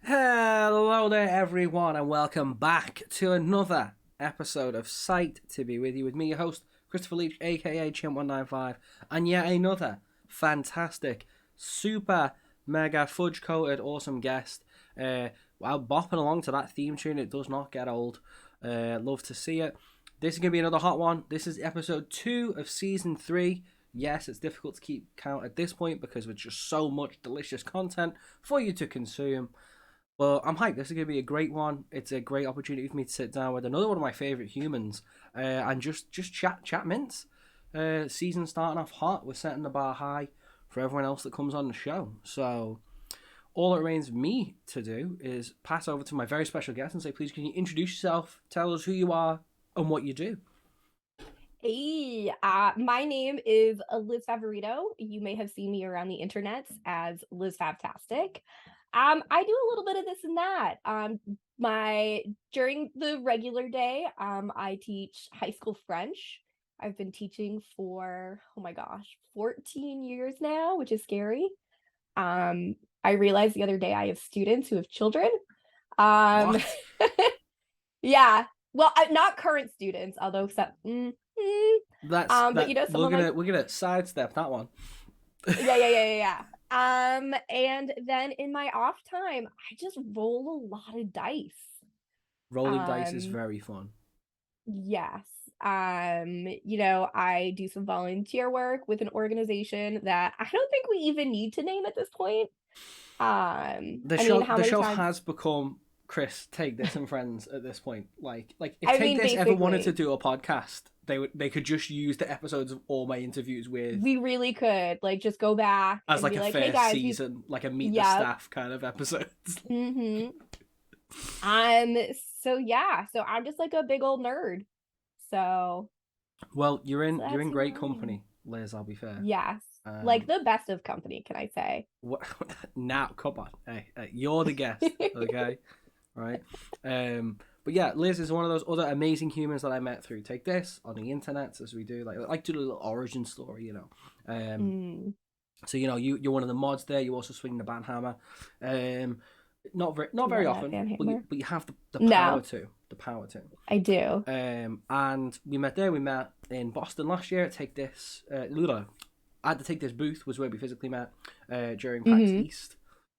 Hello there, everyone, and welcome back to another episode of Psyched to be with you. With me, your host, Christopher Leach, aka Chimp195, and yet another fantastic, super, mega, fudge coated, awesome guest. While bopping along to that theme tune, it does not get old. Love to see it. This is going to be another hot one. This is episode 2 of season 3. Yes, it's difficult to keep count at this point because there's just so much delicious content for you to consume. Well, I'm hyped. This is going to be a great one. It's a great opportunity for me to sit down with another one of my favourite humans and just chat mints. Season starting off hot. We're setting the bar high for everyone else that comes on the show. So all it remains for me to do is pass over to my very special guest and say, please, can you introduce yourself, tell us who you are and what you do? Hey, my name is Liz Favorito. You may have seen me around the internets as Liz Fabtastic. I do a little bit of this and that. During the regular day, I teach high school French. I've been teaching for, oh my gosh, 14 years now, which is scary. I realized the other day I have students who have children. Um, What? yeah, well, not current students, although but some of my We're gonna sidestep that one. yeah. And then in my off time, I just roll a lot of dice. Rolling dice is Um, very fun. yes. I do some volunteer work with an organization that I don't think we even need to name at this point. How The many show times? has become Chris, Take This and Friends at this point. Like if I Take mean, This ever wanted to basically, do a podcast, they could just use the episodes of all my interviews with we really could like just go back as and like be a like, hey first guys, season, like a meet the yep. staff kind of episodes. Mm-hmm. Um, so I'm just like a big old nerd. So Well, you're that's in who great I am. company, Liz. I'll be fair. Yes. Like Um, the best of company, can I say? what now? Come on, hey, you're the guest, okay? Right. But yeah, Liz is one of those other amazing humans that I met through Take This on the internet, as we do. Like do a little origin story, you know. Mm, So you're one of the mods there. You also swing the banhammer. Not very love that often, Van but Hammer. you have the power No, to the power to. I do. And we met there. We met in Boston last year at Take This. Ludo at the Take This booth was where we physically met during PAX Hmm. East.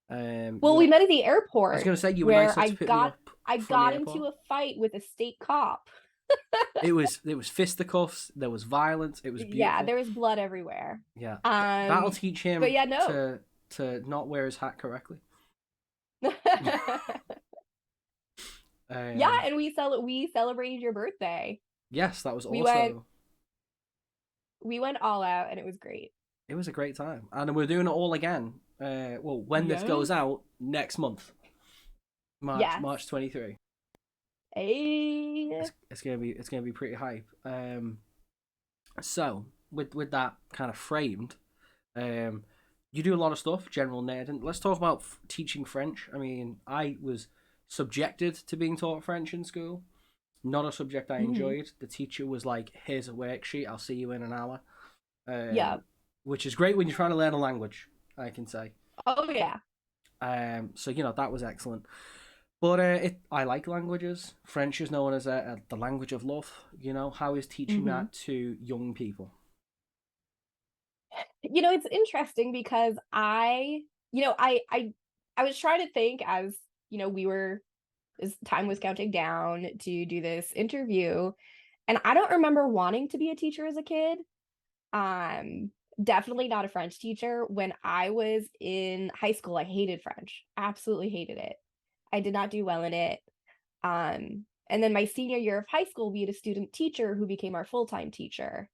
Well, we met at the I was airport gonna say you were nice where enough to pick me up I from the got into airport. a fight with a state cop. It was fisticuffs. There was violence. It was Yeah, beautiful. there was blood everywhere. Yeah, that'll Um, teach but him yeah, no. to not wear his hat correctly. Yeah, Um, and we celebrated your birthday. yes, that was We went also we went all out and it was great. it was a great time, and we're doing it all again. Well, when this Yes. goes out next month, Yes. March 23. Hey. It's gonna be pretty hype. So with that kind of framed, um, you do a lot of stuff, general nerd, and let's talk about teaching French. I mean, I was subjected to being taught French in school. Not a subject I Hmm. enjoyed. The teacher was like, "Here's a worksheet. I'll see you in an hour," Yeah. which is great when you're trying to learn a language. I can say. Oh yeah. So that was excellent. But I like languages. French is known as the language of love. How is teaching Hmm. that to young people? It's interesting because I was trying to think as, we were as time was counting down to do this interview, and I don't remember wanting to be a teacher as a kid. Um, Definitely not a French teacher. When I was in high school, I hated French. Absolutely hated it. I did not do well in it. And then my senior year of high school, we had a student teacher who became our full-time teacher.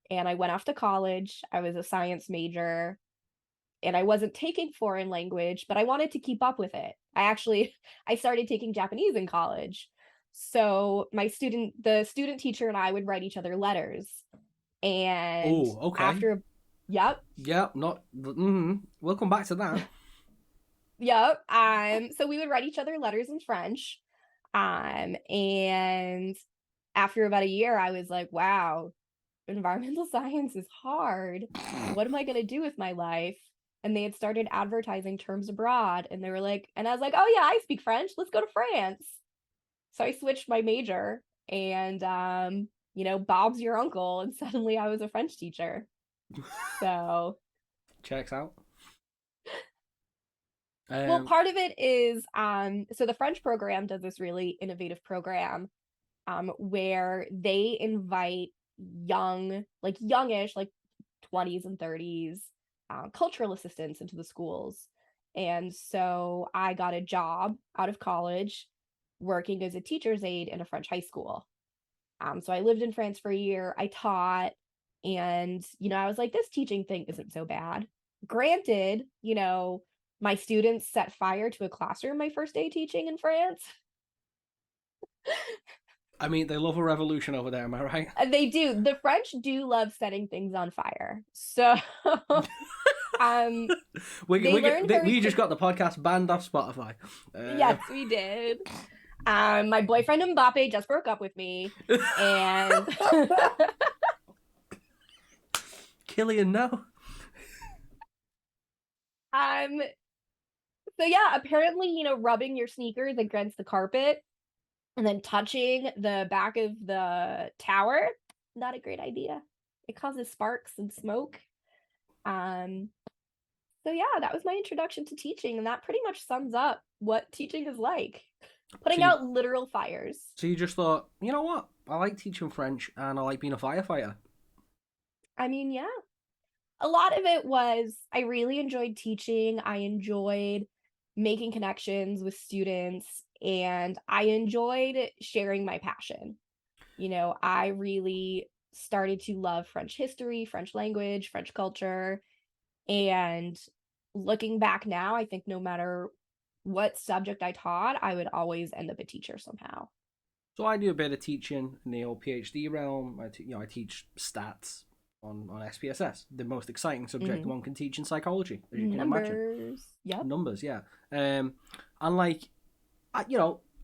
And I went off to college. I was a science major and I wasn't taking foreign language, but I wanted to keep up with it. I started taking Japanese in college. So the student teacher and I would write each other letters. And Oh, okay. after, yep, Yeah, not. We'll come back to that. yep. So we would write each other letters in French. And after about a year, I was like, wow, environmental science is hard. What am I going to do with my life? and they had started advertising terms abroad, and they were like, and I was like, oh yeah, I speak French. Let's go to France. So I switched my major, and Bob's your uncle, and suddenly I was a French teacher. So, Checks out. well, part of it is so the French program does this really innovative program where they invite young, like youngish, like 20s and 30s cultural assistants into the schools. And so I got a job out of college working as a teacher's aide in a French high school. So I lived in France for a year. I taught, and I was like, this teaching thing isn't so bad. Granted, my students set fire to a classroom my first day teaching in France. I mean, they love a revolution over there, am I right? They do. The French do love setting things on fire. So we just got the podcast banned off Spotify. Yes, we did. My boyfriend Mbappe just broke up with me, and Killian, no. So yeah, apparently, rubbing your sneakers against the carpet and then touching the back of the tower, not a great idea. It causes sparks and smoke. So yeah, that was my introduction to teaching, and that pretty much sums up what teaching is like. Putting out literal fires. So you just thought, you know what? I like teaching French and I like being a firefighter. I mean, yeah. A lot of it was I really enjoyed teaching. I enjoyed making connections with students, and I enjoyed sharing my passion. I really started to love French history, French language, French culture. And looking back now, I think no matter what subject I taught, I would always end up a teacher somehow. So I do a bit of teaching in the old PhD realm. I teach stats on SPSS, the most exciting subject one can teach in psychology, as you can imagine. Yep. Numbers, yeah. And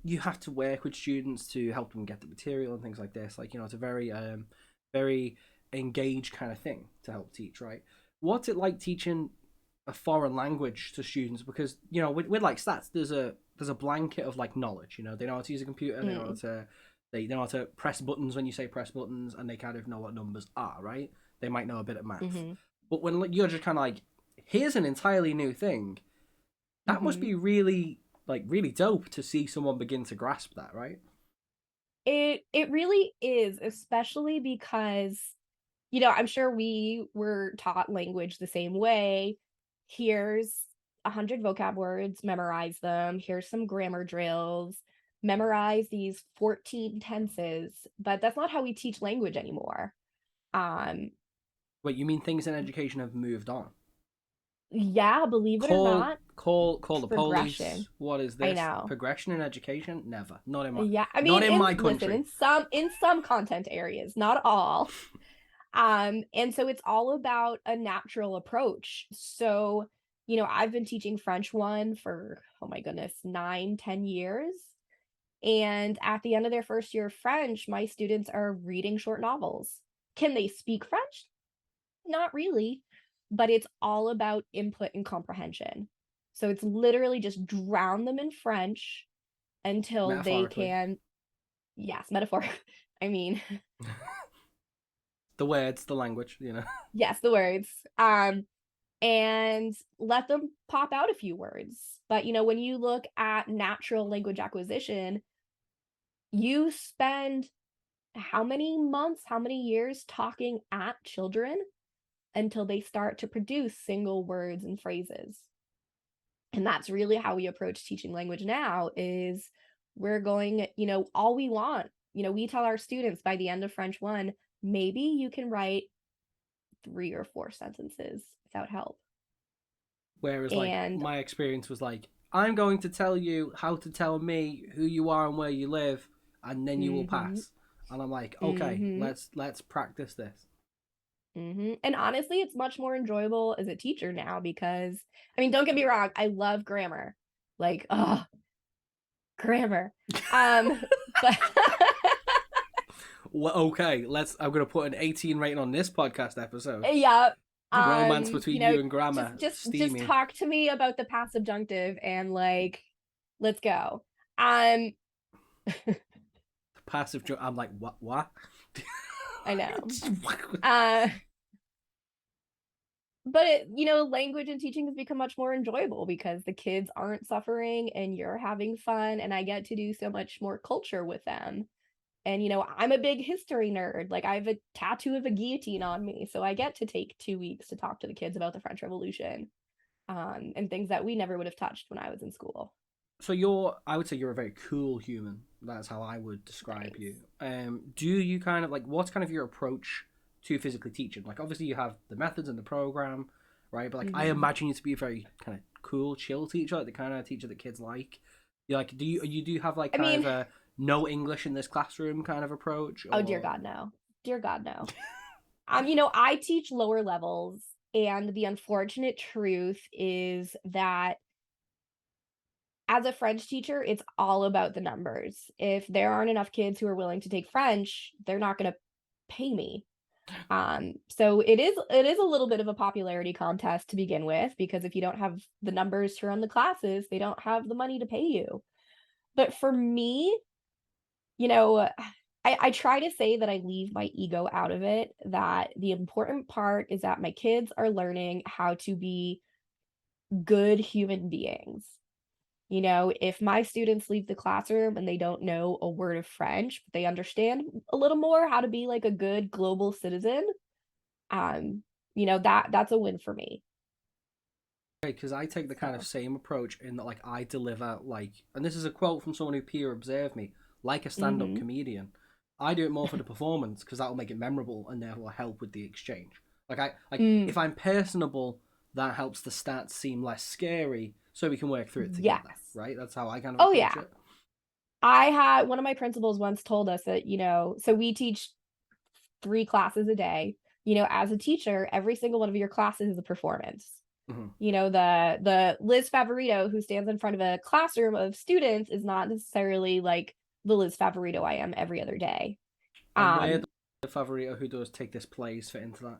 you have to work with students to help them get the material and things like this. It's a very, very engaged kind of thing to help teach, right? What's it like teaching a foreign language to students? Because with like stats, there's a blanket of like knowledge. They know how to use a computer, they know how to press buttons when you say press buttons, and they kind of know what numbers are, right? They might know a bit of math. But when you're just kind of like, here's an entirely new thing, that must be really dope to see someone begin to grasp that, right? It really is, especially because I'm sure we were taught language the same way. Here's 100 vocab words, memorize them. Here's some grammar drills, memorize these 14 tenses. But that's not how we teach language anymore. Wait, you mean things in education have moved on? Yeah, believe it or not. Call the police. What is this? I know. Progression in education? Never. Not in my. Yeah, I mean, not in my country. Listen, in some content areas, not all. And so it's all about a natural approach. So, I've been teaching French 1 for, oh my goodness, 9-10 years. And at the end of their first year of French, my students are reading short novels. Can they speak French? Not really, but it's all about input and comprehension. So it's literally just drown them in French until they can, yes, metaphorically. I mean, the words, the language, Yes, the words. And let them pop out a few words. But, when you look at natural language acquisition, you spend how many months, how many years talking at children until they start to produce single words and phrases. And that's really how we approach teaching language now is we're going, all we want, we tell our students by the end of French 1, maybe you can write 3 or 4 sentences without help. Whereas my experience was like, I'm going to tell you how to tell me who you are and where you live, and then you will pass. And I'm like, okay, let's practice this. And honestly, it's much more enjoyable as a teacher now because, I mean, don't get me wrong, I love grammar. Grammar. But well, okay, I'm gonna put an 18 rating on this podcast episode. Yeah, The romance between you and grammar, just steamy. talk to me about the past subjunctive and like, let's go. The Passive. I'm like, what? I know. But language and teaching has become much more enjoyable because the kids aren't suffering and you're having fun, and I get to do so much more culture with them. And I'm a big history nerd. Like, I have a tattoo of a guillotine on me, so I get to take 2 weeks to talk to the kids about the French Revolution, and things that we never would have touched when I was in school. So I would say you're a very cool human. That's how I would describe you. Do you kind of like, what's kind of your approach to physically teaching? Like, obviously you have the methods and the program, right? But like, I imagine you to be a very kind of cool, chill teacher, like the kind of teacher that kids like. You like, do you have like kind of a no English in this classroom kind of approach? Or... Oh, dear God, no. Dear God, no. I teach lower levels, and the unfortunate truth is that as a French teacher, it's all about the numbers. If there aren't enough kids who are willing to take French, they're not going to pay me. So it is a little bit of a popularity contest to begin with, because if you don't have the numbers to run the classes, they don't have the money to pay you. But for me, I try to say that I leave my ego out of it, that the important part is that my kids are learning how to be good human beings. If my students leave the classroom and they don't know a word of French, but they understand a little more how to be like a good global citizen, that's a win for me. Because I take the kind of same approach in that, like, I deliver, like, and this is a quote from someone who peer observed me, like a stand-up comedian. I do it more for the performance because that'll make it memorable and therefore help with the exchange. If I'm personable, that helps the stats seem less scary, so we can work through it together. Yes. Right? That's how I kind of approach it. I had one of my principals once told us that so we teach 3 classes a day. As a teacher, every single one of your classes is a performance. The Liz Favorito who stands in front of a classroom of students is not necessarily like the Liz Favorito I am every other day. And where the Favorito who does take this plays fit into that?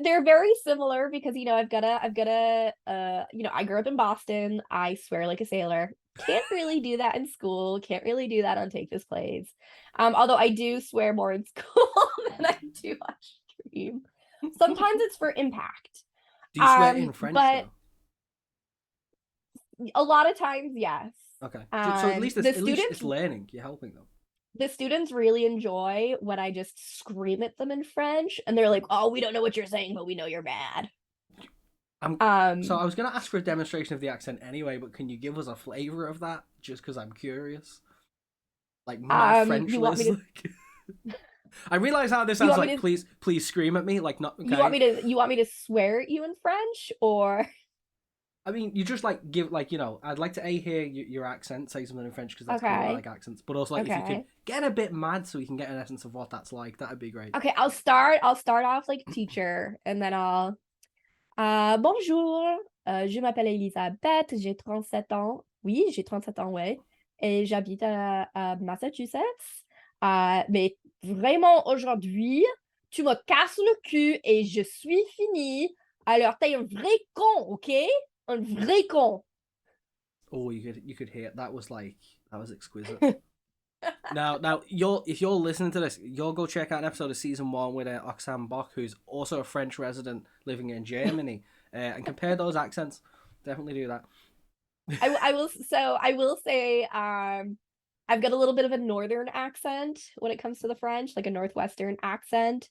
They're very similar because I've got a I grew up in Boston. I swear like a sailor. Can't really do that in school. Can't really do that on Take This Plays. Although I do swear more in school than I do on stream. Sometimes it's for impact. Do you swear in French but though? A lot of times, yes. Okay. So at least it's learning. You're helping them. The students really enjoy when I just scream at them in French, and they're like, "Oh, we don't know what you're saying, but we know you're mad." So I was gonna ask for a demonstration of the accent anyway, but can you give us a flavor of that? Just because I'm curious. Like my French Liz. I realize how this sounds like. Please scream at me. Like, not okay. You want me to swear at you in French, or? I mean, you just like give like I'd like to hear your accent, say something in French because that's cool. I like accents, but also like if you could get a bit mad so we can get an essence of what that's like, that'd be great. Okay, I'll start off like teacher, and then I'll bonjour, je m'appelle Elisabeth, j'ai 37 ans. Oui, j'ai 37 ans, ouais. Et j'habite à Massachusetts. Mais vraiment aujourd'hui, tu me casses le cul et je suis fini. Alors t'es un vrai con, ok? Un vrai con. Oh, you could hear that was exquisite. now if you're listening to this, you'll go check out an episode of season 1 with Oksana Bock, who's also a French resident living in Germany, and compare those accents. Definitely do that. I will say I've got a little bit of a northern accent when it comes to the French, like a northwestern accent,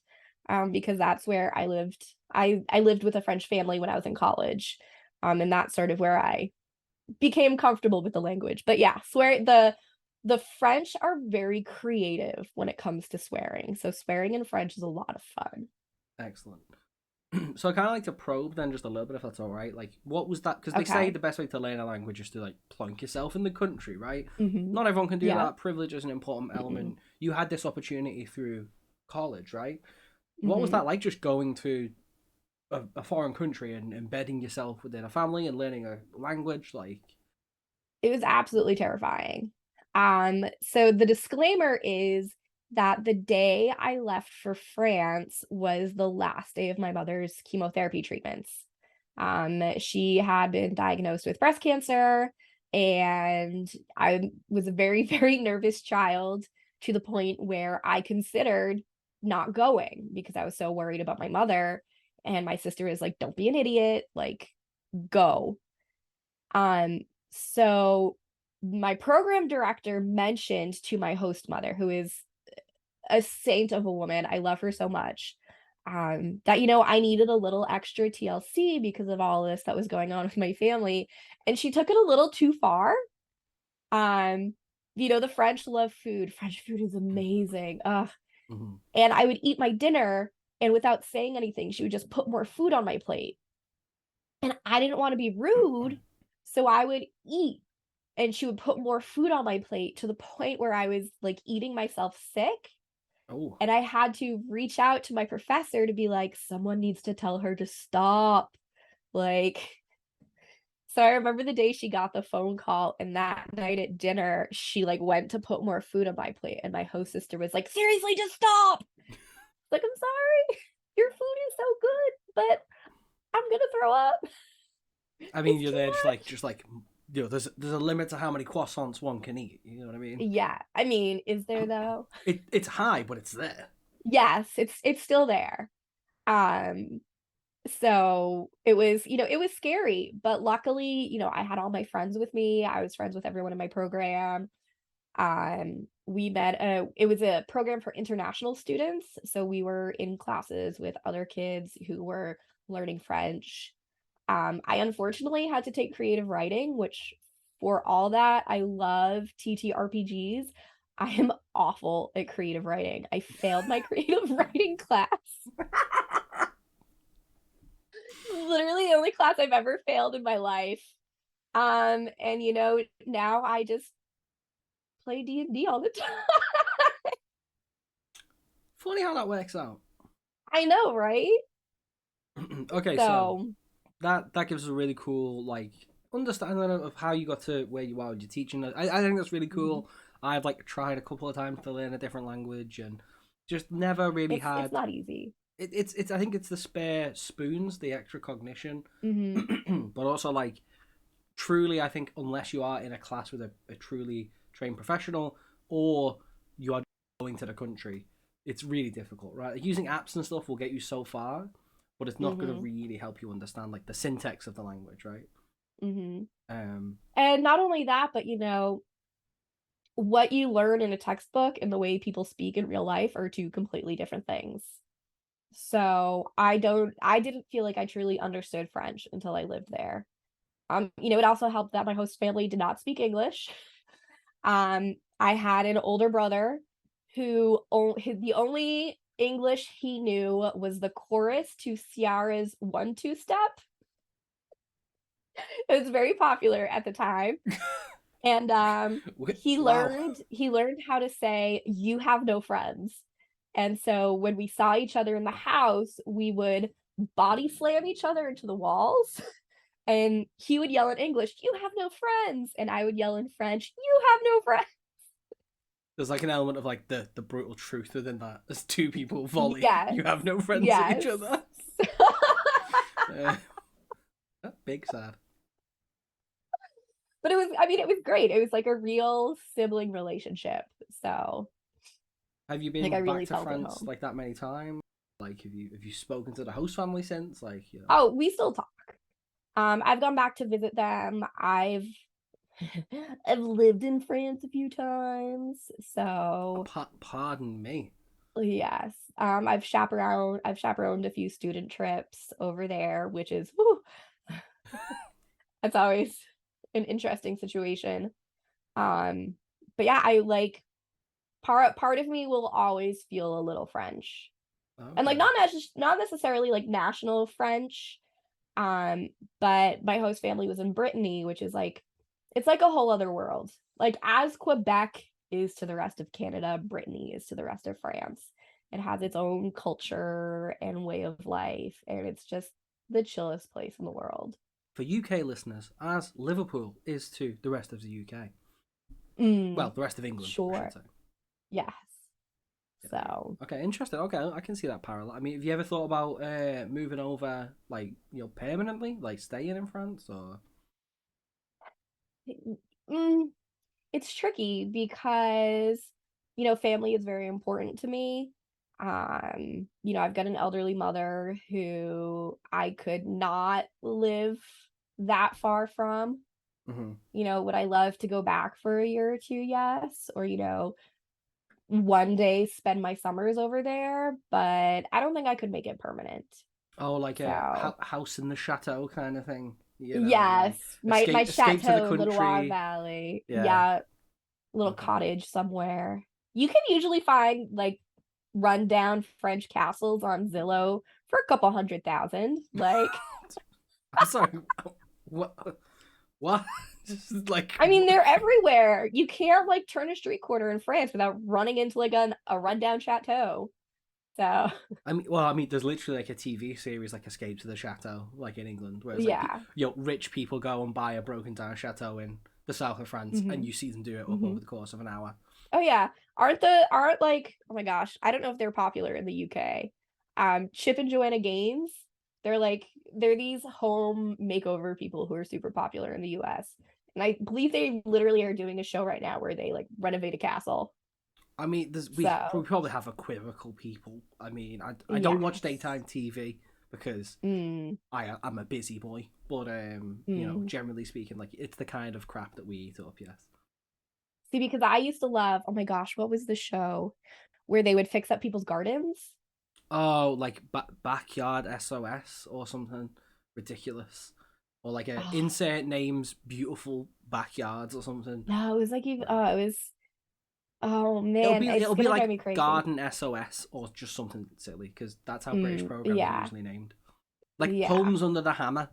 because that's where I lived. I lived with a French family when I was in college, and that's sort of where I became comfortable with the language. But yeah, the French are very creative when it comes to swearing. So swearing in French is a lot of fun. Excellent. So I kind of like to probe then just a little bit, if that's all right. Like, what was that? Because they say the best way to learn a language is to like plonk yourself in the country, right? Not everyone can do that. Privilege is an important element. You had this opportunity through college, right? What was that like, just going to a foreign country and embedding yourself within a family and learning a language? Like, it was absolutely terrifying. So the disclaimer is that the day I left for France was the last day of my mother's chemotherapy treatments. She had been diagnosed with breast cancer, and I was a very, very nervous child to the point where I considered not going because I was so worried about my mother. And my sister is like, don't be an idiot, like, go. Um, so my program director mentioned to my host mother, who is a saint of a woman, I love her so much, that, I needed a little extra TLC because of all this that was going on with my family. And she took it a little too far. Um, the French love food. French food is amazing. Ugh. Mm-hmm. And I would eat my dinner, and without saying anything, she would just put more food on my plate. And I didn't want to be rude, so I would eat, and she would put more food on my plate to the point where I was like eating myself sick. Oh. And I had to reach out to my professor to be like, someone needs to tell her to stop. Like, so I remember the day she got the phone call, and that night at dinner, she like went to put more food on my plate, and my host sister was like, seriously, just stop. Like, I'm sorry, your food is so good, but I'm gonna throw up. I mean, It's you're too there much. just like there's a limit to how many croissants one can eat. You know what I mean? Yeah, I mean, is there though? It's high, but it's there. Yes, it's still there. Um, so it was scary, but luckily, I had all my friends with me. I was friends with everyone in my program. We met it was a program for international students, so we were in classes with other kids who were learning French. I unfortunately had to take creative writing, which, for all that I love TTRPGs, I am awful at creative writing. I failed my creative writing class. Literally the only class I've ever failed in my life. And now I just play D&D all the time. Funny how that works out. I know, right? Okay, so So, that gives us a really cool like understanding of how you got to where you are with your teaching. I think that's really mhm. cool. I've like tried a couple of times to learn a different language and just never really It's had not easy. it's I think it's the spare spoons, the extra cognition, Hmm. but also like truly I think unless you are in a class with a truly trained professional or you are going to the country, it's really difficult, right? Like, using apps and stuff will get you so far, but it's not going to Hmm. really help you understand like the syntax of the language, right? Hmm. Um, And not only that, but what you learn in a textbook and the way people speak in real life are two completely different things. So I didn't feel like I truly understood French until I lived there. It also helped that my host family did not speak English. I had an older brother the only English he knew was the chorus to Ciara's 1-2 step. It was very popular at the time. And wow. he learned how to say you have no friends. And so when we saw each other in the house, we would body slam each other into the walls. And he would yell in English, you have no friends. And I would yell in French, you have no friends. There's like an element of like the brutal truth within that. As two people volley, Yes. you have no friends at each Yes. other. Uh, big sad. But it was great. It was like a real sibling relationship. So, Have you like, I been back really to felt at France home. like that many times? Like, have you spoken to the host family since? Like, Oh, we still talk. I've gone back to visit them. I've lived in France a few times. So, pardon me. yes. I've chaperoned a few student trips over there, which is whew, that's always an interesting situation. Um, but yeah, I like part of me will always feel a little French. And like Okay. not necessarily like national French. Um, but my host family was in Brittany, which is like it's like a whole other world. Like, as Quebec is to the rest of Canada, Brittany is to the rest of France. It has its own culture and way of life, and it's just the chillest place in the world. For UK listeners, as Liverpool is to the rest of the UK. Well, Mm, the rest of England, I should sure. say. Yes. So Okay, interesting. Okay, I can see that parallel. I mean, have you ever thought about moving over, like, permanently, like staying in France, or? mm, it's tricky because, family is very important to me. I've got an elderly mother who I could not live that far from. Hmm. Would I love to go back for a year or two? Yes. Or, one day spend my summers over there, but I don't think I could make it permanent. Oh, like a So, house in the chateau kind of thing. yes, Like my escape to the chateau, Loire country. Valley. Yeah. Yeah, little Okay. cottage somewhere. You can usually find like rundown French castles on Zillow for a couple 100,000. Like, I'm sorry. What? What? Just like. I mean, they're everywhere. You can't like turn a street corner in France without running into like a rundown chateau. So, I mean, there's literally like a TV series like Escape to the Chateau, like in England, where it's like, yeah. rich people go and buy a broken down chateau in the south of France, and Hmm. you see them do it up Hmm. over the course of an hour. Oh yeah. Aren't like, oh my gosh, I don't know if they're popular in the UK. Chip and Joanna Gaines, they're these home makeover people who are super popular in the US. And I believe they literally are doing a show right now where they like renovate a castle. I mean, we So, probably have equivocal people. I mean, I don't watch yes. daytime TV because Mm, I'm a busy boy, but mm. generally speaking, like it's the kind of crap that we eat up. Yes. See, because I used to love, oh my gosh, what was the show where they would fix up people's gardens? Oh, like backyard SOS or something ridiculous, or like a Oh, insert names beautiful backyards or something. no, it was like even, Like, it was, oh man, it's it'll be gonna drive like me crazy. garden SOS or just something silly because that's how British programs are Yeah, usually named. Like yeah. Homes Under the Hammer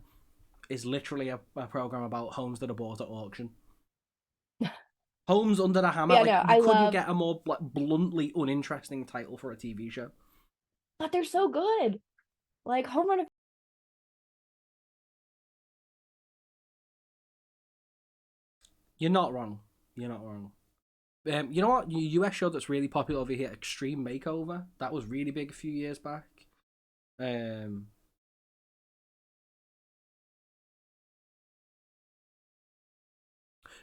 is literally a program about homes that are bought at auction. Homes Under the Hammer, Yeah, like no, you I couldn't love, get a more like bluntly uninteresting title for a TV show. but they're so good. Like Home Run. You're not wrong. You're not wrong. You know what? US show that's really popular over here, Extreme Makeover. That was really big a few years back. Um,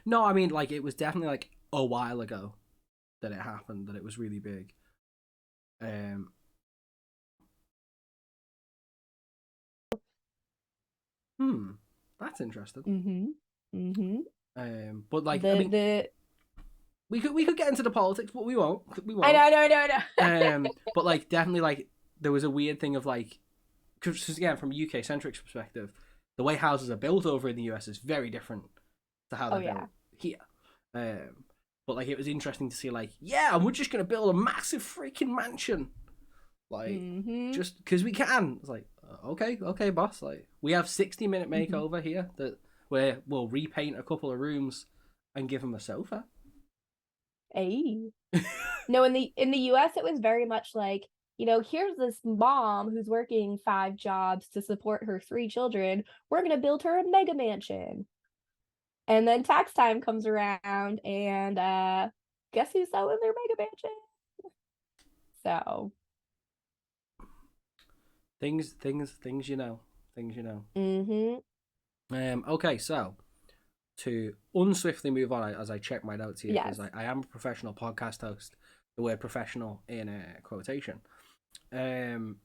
no, I mean like it was definitely like a while ago that it happened. That it was really big. Um, hmm, that's interesting. Mm-hmm. Mm-hmm. But like I The mean, the we could get into the politics, but we won't. We I won't. know, I know, I know, I know. But like definitely like there was a weird thing of like because again from UK centric perspective, the way houses are built over in the US is very different to how Oh they're yeah. built here. But like it was interesting to see like yeah, and we're just gonna build a massive freaking mansion, like Mm-hmm. just because we can. It's like okay, okay, boss. Like we have 60-minute Mm-hmm. makeover here that where we'll repaint a couple of rooms and give them a sofa. Hey. No, in the US it was very much like, here's this mom who's working 5 jobs to support her 3 children. We're gonna build her a mega mansion. And then tax time comes around and guess who's selling their mega mansion? So, Things you know, things you know. mm-hmm. Okay, so to unswiftly move on as I check my notes here because Yes. I am a professional podcast host. The word professional in a quotation. Um,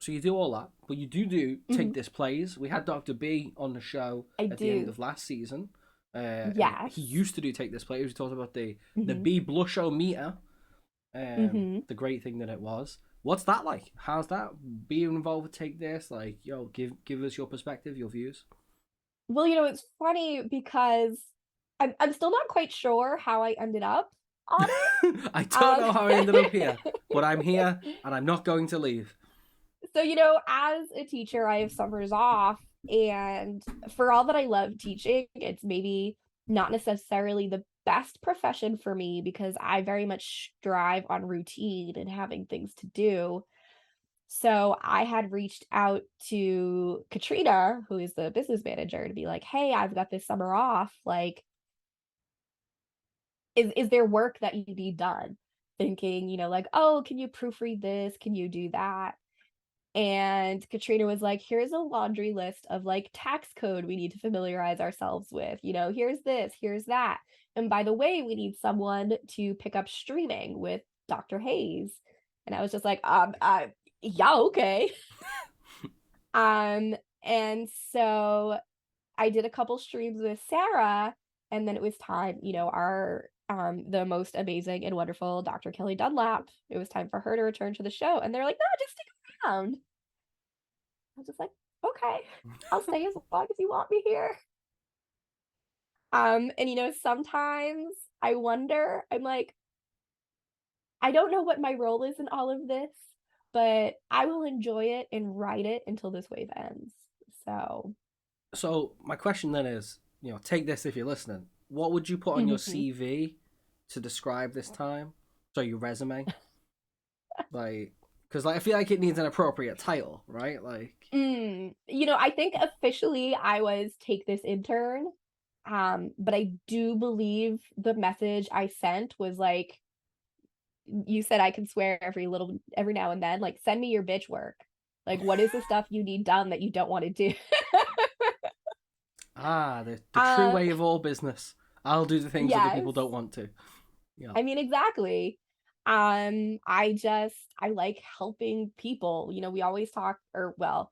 so you do all that, but you do Mm-hmm. take this plays. We had Dr. B on the show I at the end do. of last season, and Yes. he used to do take this plays. We talked about the Mm-hmm. B blushometer, Mm-hmm. the great thing that it was. What's that like? How's that being involved with Take This? Like, give us your perspective, your views. Well, it's funny because I'm still not quite sure how I ended up on I don't know how I ended up here, it. but I'm here and I'm not going to leave. So, as a teacher, I have summers off, and for all that I love teaching, it's maybe not necessarily the best profession for me because I very much strive on routine and having things to do. So I had reached out to Katrina, who is the business manager, to be like, "Hey, I've got this summer off. Like, is there work that you need done?" thinking, like, oh, can you proofread this? Can you do that? And Katrina was like, here's a laundry list of like tax code we need to familiarize ourselves with. Here's this, here's that. And by the way, we need someone to pick up streaming with Dr. Hayes. And I was just like, yeah, okay. And so I did a couple streams with Sarah, and then it was time, our the most amazing and wonderful Dr. Kelly Dunlap. It was time for her to return to the show. And they're like, no, just stick around. I was just like, okay, I'll stay as long as you want me here. And sometimes I wonder, I'm like, I don't know what my role is in all of this, but I will enjoy it and ride it until this wave ends. So my question then is, take this if you're listening. What would you put on your CV to describe this time? So your resume, like, because I feel like it needs an appropriate title, right? Like, I think officially I was take this intern, but I do believe the message I sent was like, you said I can swear every now and then, like, send me your bitch work. Like, what is the stuff you need done that you don't want to do? the true way of all business. I'll do the things other people don't want to. Yeah. I mean, exactly. I like helping people. We always talk, or well,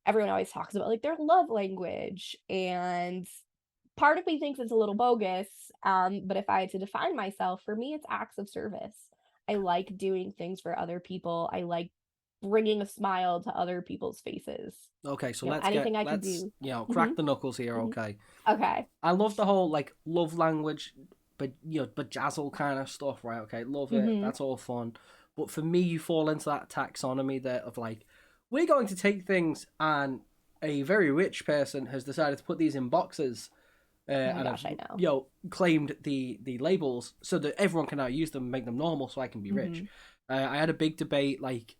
everyone always talks about like their love language, and part of me thinks it's a little bogus. But if I had to define myself, for me, it's acts of service. I like doing things for other people. I like bringing a smile to other people's faces. Okay, so let's do. Crack the knuckles here. Okay. Okay. I love the whole like love language, but bejazzle kind of stuff, right? Okay, love it. That's all fun. But for me, you fall into that taxonomy there of like, we're going to take things, and a very rich person has decided to put these in boxes. I know. Claimed the labels so that everyone can now use them and make them normal, so I can be rich. I had a big debate, like,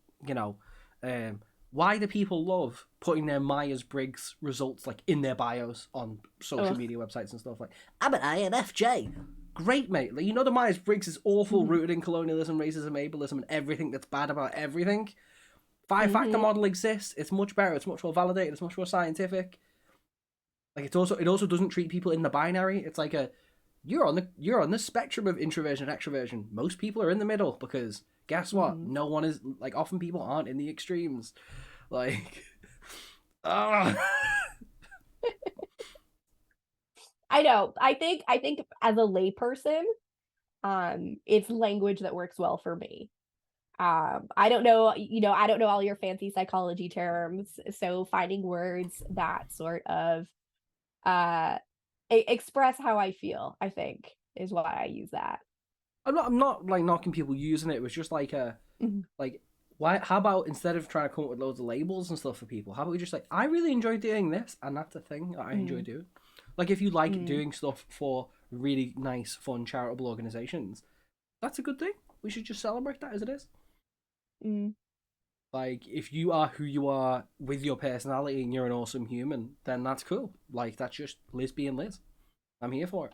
why do people love putting their Myers-Briggs results like in their bios on social media websites and stuff? Like, I'm an INFJ. Great, mate. Like, the Myers-Briggs is awful, rooted in colonialism, racism, ableism, and everything that's bad about everything. Five-factor model exists. It's much better. It's much more validated. It's much more scientific. Like, it also doesn't treat people in the binary. It's like you're on the spectrum of introversion and extroversion. Most people are in the middle, because guess what? No one is, like, often people aren't in the extremes. Like, I know. I think as a layperson, it's language that works well for me. I don't know, I don't know all your fancy psychology terms, so finding words that sort of express how I feel, I think, is why I use that. I'm not like knocking people using it. It was just like like, why? How about, instead of trying to come up with loads of labels and stuff for people, how about we just like, I really enjoy doing this, and that's a thing that I enjoy doing. Like, if you like doing stuff for really nice, fun, charitable organizations, that's a good thing. We should just celebrate that as it is. Like, if you are who you are with your personality and you're an awesome human, then that's cool. Like, that's just Liz being Liz. I'm here for it.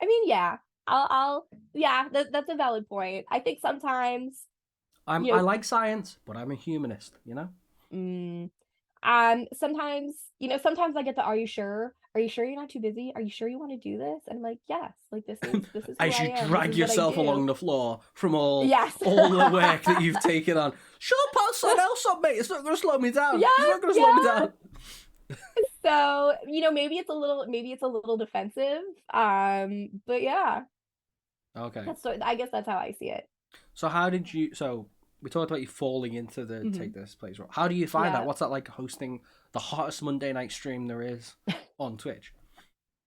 I mean, yeah, that's a valid point. I think sometimes I like science, but I'm a humanist, sometimes I get the, are you sure you're not too busy, are you sure you want to do this? And I'm like, yes, like, this is who as you drag yourself along the floor from all the work that you've taken on. Shut up, I'll something else up, mate. It's not going to slow me down. It's not going to slow me down. So maybe it's a little defensive, but yeah. Okay. I guess that's how I see it. So how did you? So we talked about you falling into the take this place. How do you find that? What's that like, hosting the hottest Monday night stream there is on Twitch?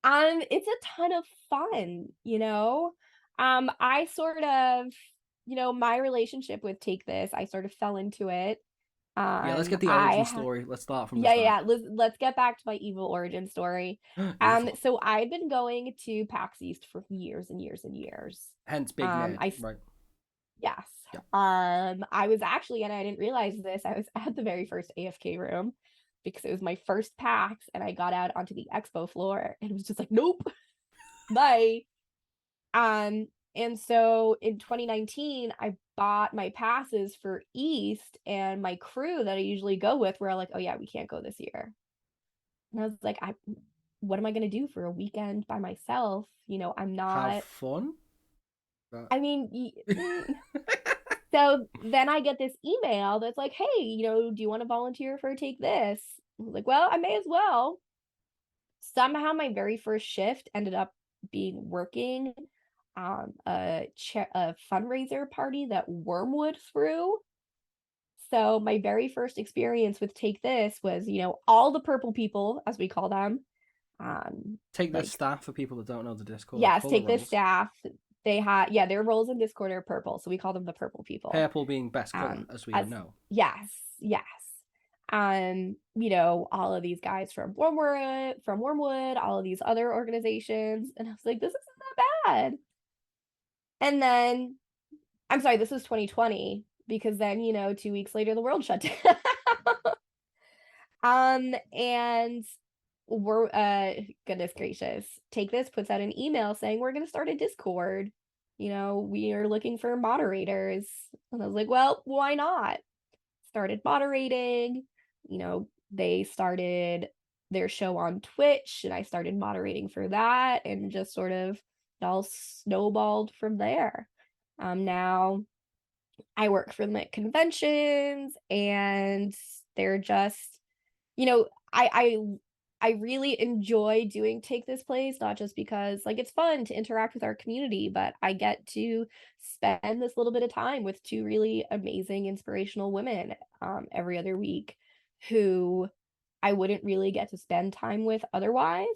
It's a ton of fun, I sort of, my relationship with Take This, I sort of fell into it. Let's get the origin story. Let's start from the start. Yeah. Let's get back to my evil origin story. So I've been going to PAX East for years and years and years. Hence big nerd, right? Yes. Yeah. I was actually, and I didn't realize this, I was at the very first AFK room because it was my first PAX, and I got out onto the expo floor and it was just like, nope. Bye. And so in 2019, I bought my passes for East, and my crew that I usually go with were like, oh yeah, we can't go this year. And I was like, what am I going to do for a weekend by myself? I'm Have not, fun. I mean, so then I get this email that's like, hey, do you want to volunteer for Take This? I was like, well, I may as well. Somehow my very first shift ended up being working a fundraiser party that Wormwood threw. So my very first experience with Take This was, all the purple people, as we call them. Take this Like, staff for people that don't know the Discord. yes, Full of Take This roles. staff. They had, yeah, their roles in Discord are purple, so we call them the purple people. Purple being best color, as we As know. yes, yes. All of these guys from Wormwood, all of these other organizations, and I was like, this isn't that bad. And then, I'm sorry, this was 2020, because then, 2 weeks later, the world shut down. And we're goodness gracious, Take This puts out an email saying we're going to start a Discord. We are looking for moderators. And I was like, well, why not? Started moderating. They started their show on Twitch, and I started moderating for that, and just sort of it all snowballed from there. Now I work for them at conventions, and they're just, I really enjoy doing Take This Place, not just because like it's fun to interact with our community, but I get to spend this little bit of time with two really amazing, inspirational women every other week who I wouldn't really get to spend time with otherwise.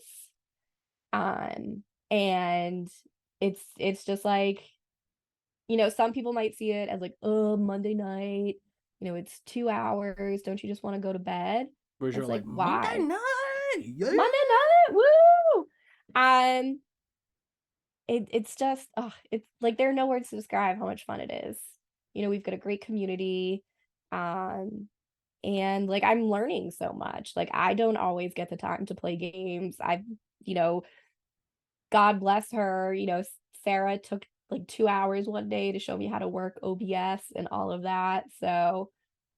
And it's just like, some people might see it as like, oh, Monday night, it's 2 hours. Don't you just want to go to bed? Whereas you're It's like, like, Monday why? night! Yeah! Monday night, woo! It's just, it's like there are no words to describe how much fun it is. We've got a great community, and like I'm learning so much. Like I don't always get the time to play games. You know, God bless her. Sarah took like 2 hours one day to show me how to work OBS and all of that. So,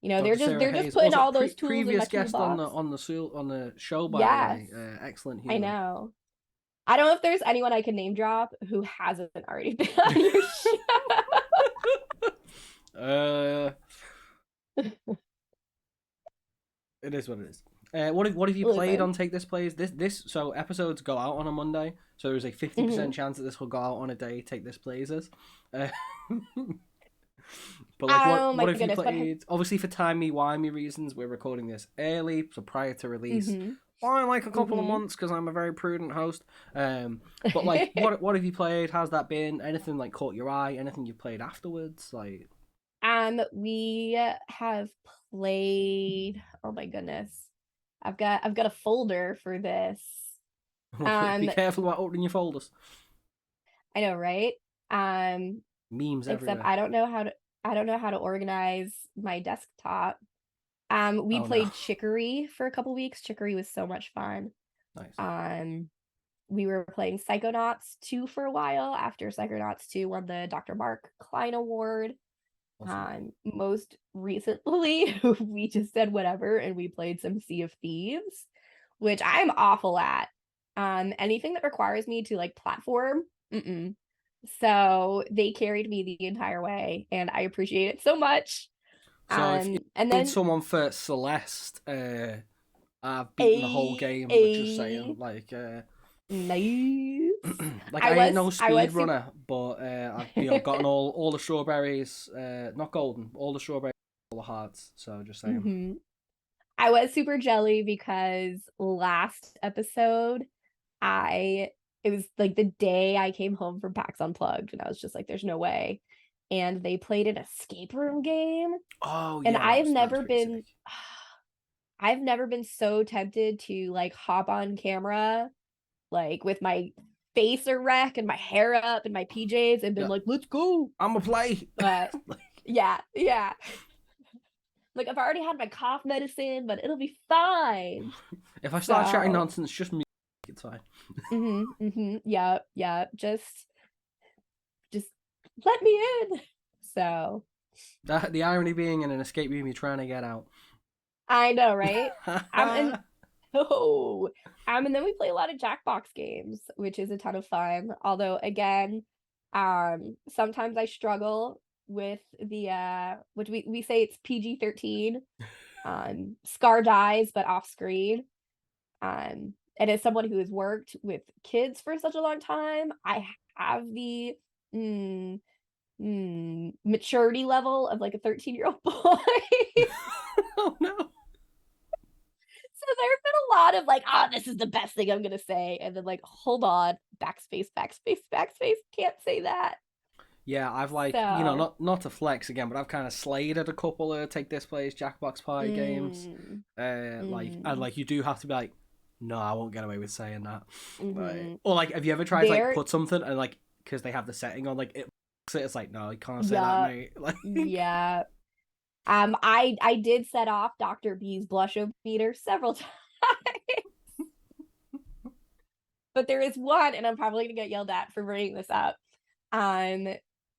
they're Dr. just Sarah they're just Hayes, putting also all those tools in my previous guest on toolbox. the show, by the Yes, way. Excellent I human. know. I don't know if there's anyone I can name drop who hasn't already been on your show. uh, it is what it is. What have you played Listen. on Take This Plays? So episodes go out on a Monday, so there's a 50% Mhm. chance that this will go out on a day Take This Plays is. Uh, but like, what Oh my what have you goodness, what have played? Obviously, for timey-wimey reasons, we're recording this early, so prior to release, mhm. by like a couple of Mhm. months, because I'm a very prudent host. But like, what have you played? How's that been? Anything like caught your eye? Anything you've played afterwards? Like, We have played, oh my goodness. I've got a folder for this. be Um, careful about opening your folders. I know, right? Um, Memes Except everywhere. I don't know how to organize my desktop. We Oh no, played Chicory for a couple weeks. Chicory was so much fun. nice. Um, we were playing Psychonauts 2 for a while after Psychonauts 2 won the Dr. Mark Klein Award. Awesome. Most recently, we just said whatever and we played some Sea of Thieves, which I'm awful at. Anything that requires me to like platform, mm-mm. So they carried me the entire way, and I appreciate it so much. So if you And need then someone for Celeste, I've beaten the whole a game. But just saying, a like, nice. like I ain't no I speed was super. runner, but I've gotten all the strawberries, not golden, all the strawberries, all the hearts. So just saying. Mhm. I was super jelly because last episode I it was like the day I came home from PAX Unplugged, and I was just like, there's no way. And they played an escape room game, Oh and yeah, that was pretty sick. I've never been so tempted to like hop on camera, like with my face erect and my hair up and my PJs, and been Yeah, like, let's go. I'm a play. But Like, yeah, yeah. Like I've already had my cough medicine, but it'll be fine. if I start chatting So, nonsense, just me. It's fine. yeah, yeah. Just let me in. So The irony being in an escape room you're trying to get out. I know, right? And oh, and then we play a lot of Jackbox games, which is a ton of fun. Although again, sometimes I struggle with the which we say it's PG-13, Scar dies but off screen. And as someone who has worked with kids for such a long time, I have the maturity level of like a 13-year-old boy. Oh no. So there's been a lot of like, this is the best thing I'm gonna say, and then like, hold on, backspace, backspace, backspace, can't say that. Yeah, I've like, So not to flex again, but I've kind of slayed at a couple of Take This Place Jackbox Party games. And like you do have to be like, no, I won't get away with saying that. Like, or like, have you ever tried to like put something and like because they have the setting on like it's like no, you can't say that, mate. Like, yeah. I did set off Dr. B's blush-o-meter several times. But there is one, and I'm probably gonna get yelled at for bringing this up.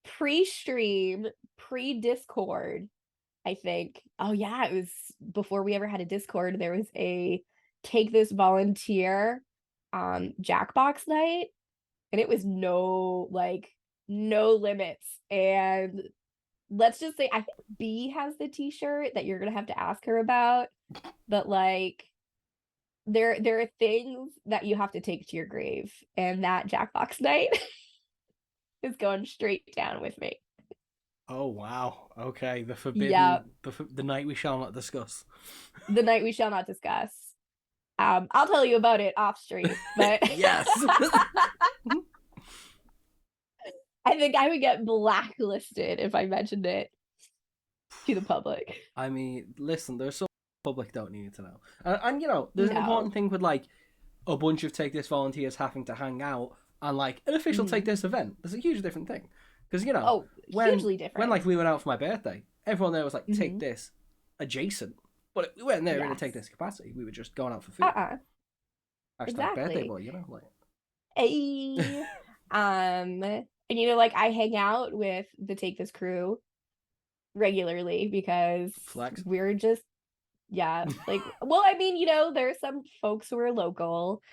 Pre-stream, pre-Discord, I think. Oh yeah, it was before we ever had a Discord. There was a Take This Volunteer Jackbox night, and it was no limits. And let's just say I think B has the t-shirt that you're gonna have to ask her about, but like there are things that you have to take to your grave, and that Jackbox night is going straight down with me. oh wow, okay, the forbidden, Yeah, the night we shall not discuss. the night we shall not discuss. I'll tell you about it off stream, but yes. I think I would get blacklisted if I mentioned it to the public. I mean, listen, there's some public don't need to know, and there's an important thing with like a bunch of Take This volunteers having to hang out and like an official Take This event. There's a huge different thing because hugely different. When like we went out for my birthday, everyone there was like Take This adjacent, but we weren't there in a Take This capacity. We were just going out for food. Exactly. Birthday boy, like. Hey. And like I hang out with the Take This crew regularly because Flex. we're just like, well, I mean, there's some folks who are local,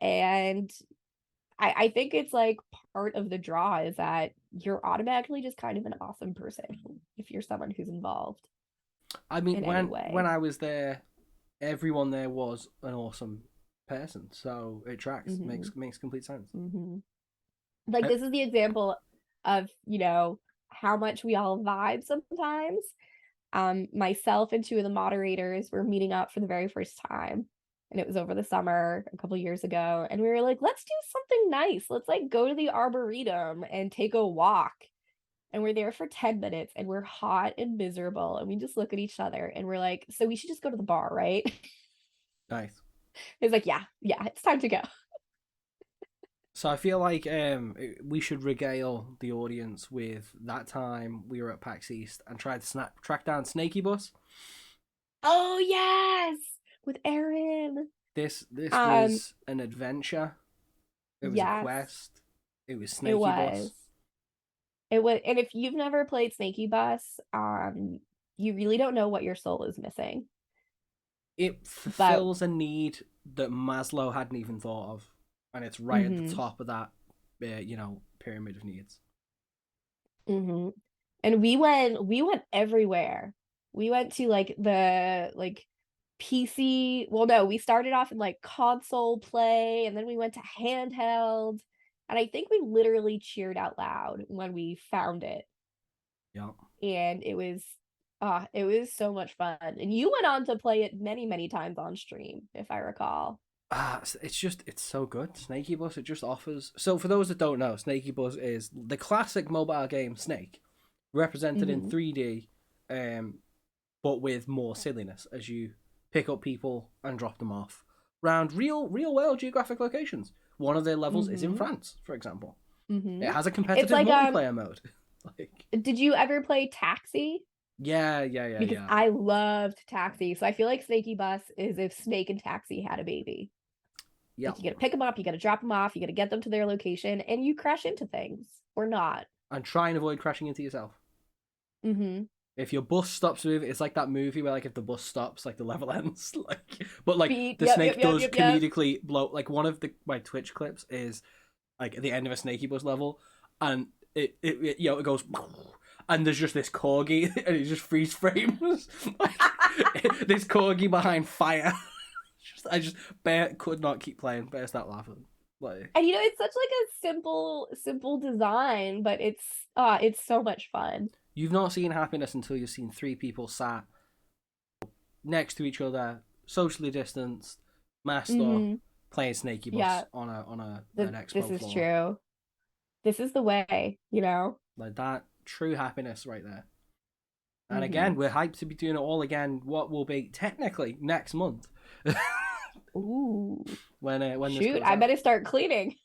and I think it's like part of the draw is that you're automatically just kind of an awesome person if you're someone who's involved. I mean, when I was there, everyone there was an awesome person, so it tracks. Makes complete sense. Like this is the example of how much we all vibe sometimes. Myself and two of the moderators were meeting up for the very first time, and it was over the summer a couple years ago, and we were like, let's do something nice. Let's like go to the Arboretum and take a walk. And we're there for 10 minutes, and we're hot and miserable, and we just look at each other and we're like, so we should just go to the bar, right? Nice. It's like, yeah, it's time to go. So I feel like we should regale the audience with that time we were at PAX East and tried to track down Snaky Bus. Oh yes, with Aaron. This was an adventure. It was a quest. It was Snaky Bus. It was, and if you've never played Snaky Bus, you really don't know what your soul is missing. It fulfills a need that Maslow hadn't even thought of. And it's right at the top of that, pyramid of needs. And we went everywhere. We went to like the PC. Well, no, we started off in like console play, and then we went to handheld. And I think we literally cheered out loud when we found it. Yeah. And it was so much fun. And you went on to play it many, many times on stream, if I recall. It's so good. Snaky Bus, it just offers. So for those that don't know, Snaky Bus is the classic mobile game Snake, represented in 3D, but with more silliness as you pick up people and drop them off around real world geographic locations. One of their levels is in France, for example. It has a competitive multiplayer mode. Did you ever play Taxi? Yeah. Because I loved Taxi, so I feel like Snaky Bus is if Snake and Taxi had a baby. Yeah, you gotta pick them up, you gotta drop them off, you gotta get them to their location, and you crash into things or not. and try and avoid crashing into yourself. Mm-hmm. If your bus stops moving, it's like that movie where, like, if the bus stops, like, the level ends. Like, but like Beat. the Yep, yep, snake yep, does yep, yep. comedically blow. Like, one of my Twitch clips is like at the end of a snaky bus level, and it you know, it goes, and there's just this corgi, and it just freeze frames like this corgi behind fire. I just could not keep playing. Bear start laughing. Like, And it's such like a simple design, but it's so much fun. you've not seen happiness until you've seen three people sat next to each other, socially distanced, masked up, Mm-hmm. playing snaky bus Yeah, on an this expo is floor. true. This is the way, Like, that true happiness right there. And Mm-hmm. again, we're hyped to be doing it all again. What will be technically next month, Ooh, when this shoot! goes I out. better start cleaning.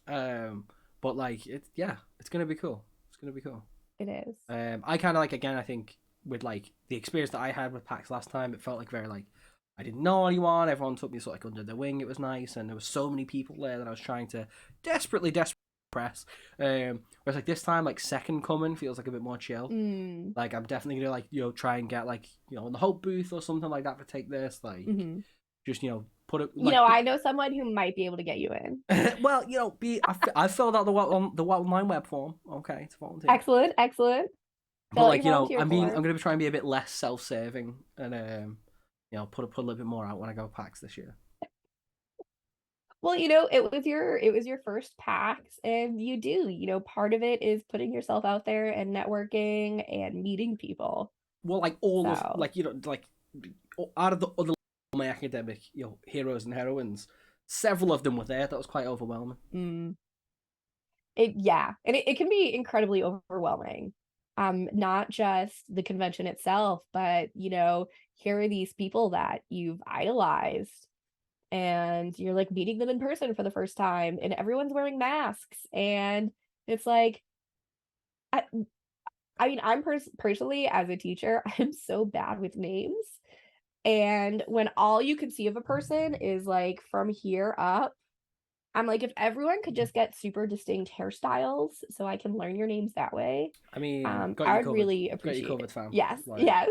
um, but like, it's gonna be cool. It's gonna be cool. It is. I kind of like, again, I think with like the experience that I had with PAX last time, it felt like very like I didn't know anyone. Everyone took me sort of like under their wing. It was nice, and there was so many people there that I was trying to desperately press. Whereas like this time, like Second Coming feels like a bit more chill. Mm. Like, I'm definitely gonna, like, try and get, like, in the Hope booth or something like that for Take This. Like, Mm-hmm. just, put it like. I know someone who might be able to get you in. Well, I filled out the online web form. Okay, it's volunteer. Excellent, excellent. But Fill out like, your volunteer I'm form. gonna be trying to be a bit less self-serving, and put a little bit more out when I go PAX this year. Well, it was your first PAX, and part of it is putting yourself out there and networking and meeting people. Well, like, all of, So, like, like, out of my academic heroes and heroines, several of them were there. That was quite overwhelming. and it can be incredibly overwhelming. Not just the convention itself, but here are these people that you've idolized, and you're like meeting them in person for the first time, and everyone's wearing masks, and it's like, I, I mean, I'm personally, as a teacher, I'm so bad with names. And when all you can see of a person is like from here up, I'm like, if everyone could just get super distinct hairstyles so I can learn your names that way, I mean, got I you would covered. really Got you appreciate it. covered, fam. Yes, Like, yes.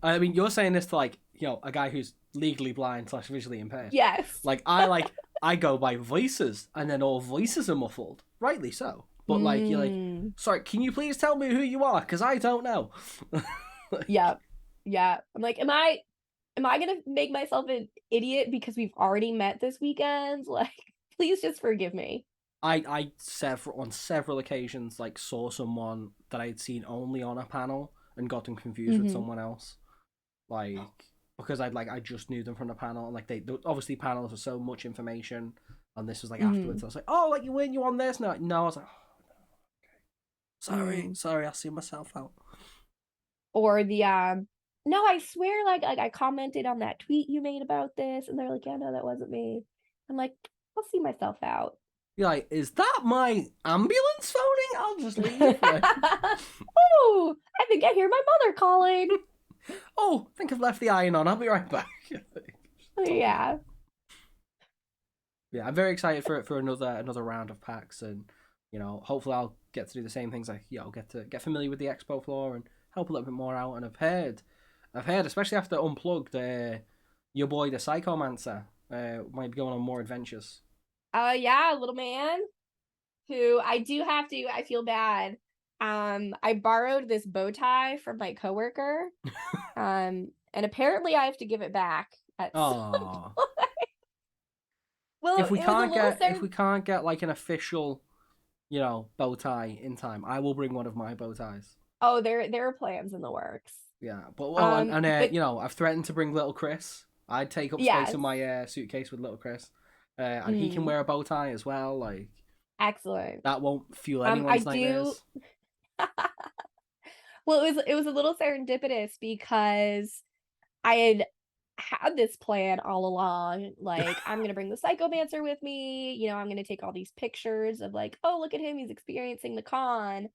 I mean, you're saying this to, like, a guy who's legally blind / visually impaired. Yes. I go by voices, and then all voices are muffled. Rightly so. But like, you're like, sorry, can you please tell me who you are? Because I don't know. Like, Yep. Yeah. I'm like, am I gonna make myself an idiot because we've already met this weekend? Like, please just forgive me. I on several occasions, like, saw someone that I had seen only on a panel and got them confused with someone else. Like, because I just knew them from the panel, and like, they obviously, panels are so much information, and this was like afterwards. I was like, oh, like, you on this now? No, I was like, oh, sorry, I'll see myself out. Or the no, I swear, like I commented on that tweet you made about this, and they're like, yeah, no, that wasn't me. I'm like, I'll see myself out. You're like, is that my ambulance phoning? I'll just leave. Like, Oh, I think I hear my mother calling. oh, I think I've left the iron on. I'll be right back. Yeah. Yeah, I'm very excited for another round of PAX, and hopefully I'll get to do the same things. Like, I'll get familiar with the expo floor and help a little bit more out. And I've heard, especially after Unplugged, your boy the Psychomancer might be going on more adventures. Yeah, little man who I feel bad. I borrowed this bow tie from my coworker. And apparently I have to give it back at Oh, well, if we it was a little can't get like an official, bow tie in time, I will bring one of my bow ties. Oh, there are plans in the works. Yeah, but But I've threatened to bring little Chris. I'd take up space yes. in my suitcase with little Chris, and he can wear a bow tie as well. Like, excellent. that won't fuel I anyone's do. nightmares. Well, it was a little serendipitous because I had this plan all along. Like, I'm gonna bring the Psychomancer with me. I'm gonna take all these pictures of like, oh, look at him, he's experiencing the con.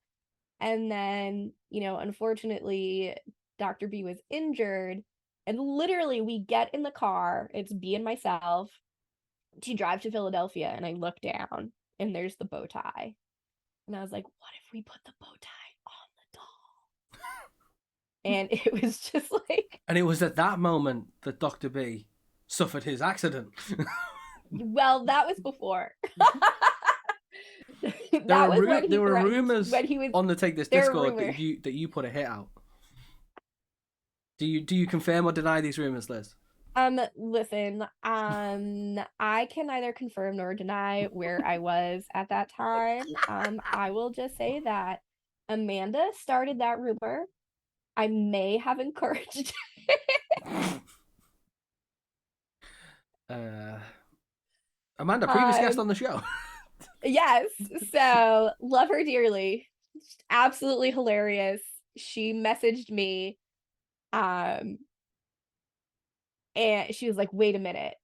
And then, unfortunately, Dr. B was injured. And literally, we get in the car, it's B and myself, to drive to Philadelphia. And I look down, and there's the bow tie. And I was like, what if we put the bow tie on the doll? And it was just like, And it was at that moment that Dr. B suffered his accident. well, that was before. There That were was when he there were threatened, rumors when he was, on the Take This there were Discord rumors. that you put a hit out. Do you confirm or deny these rumors, Liz? Listen, I can neither confirm nor deny where I was at that time. I will just say that Amanda started that rumor. I may have encouraged it. Amanda, previous guest on the show. Yes, so love her dearly. Absolutely hilarious. She messaged me, um, and she was like, wait a minute.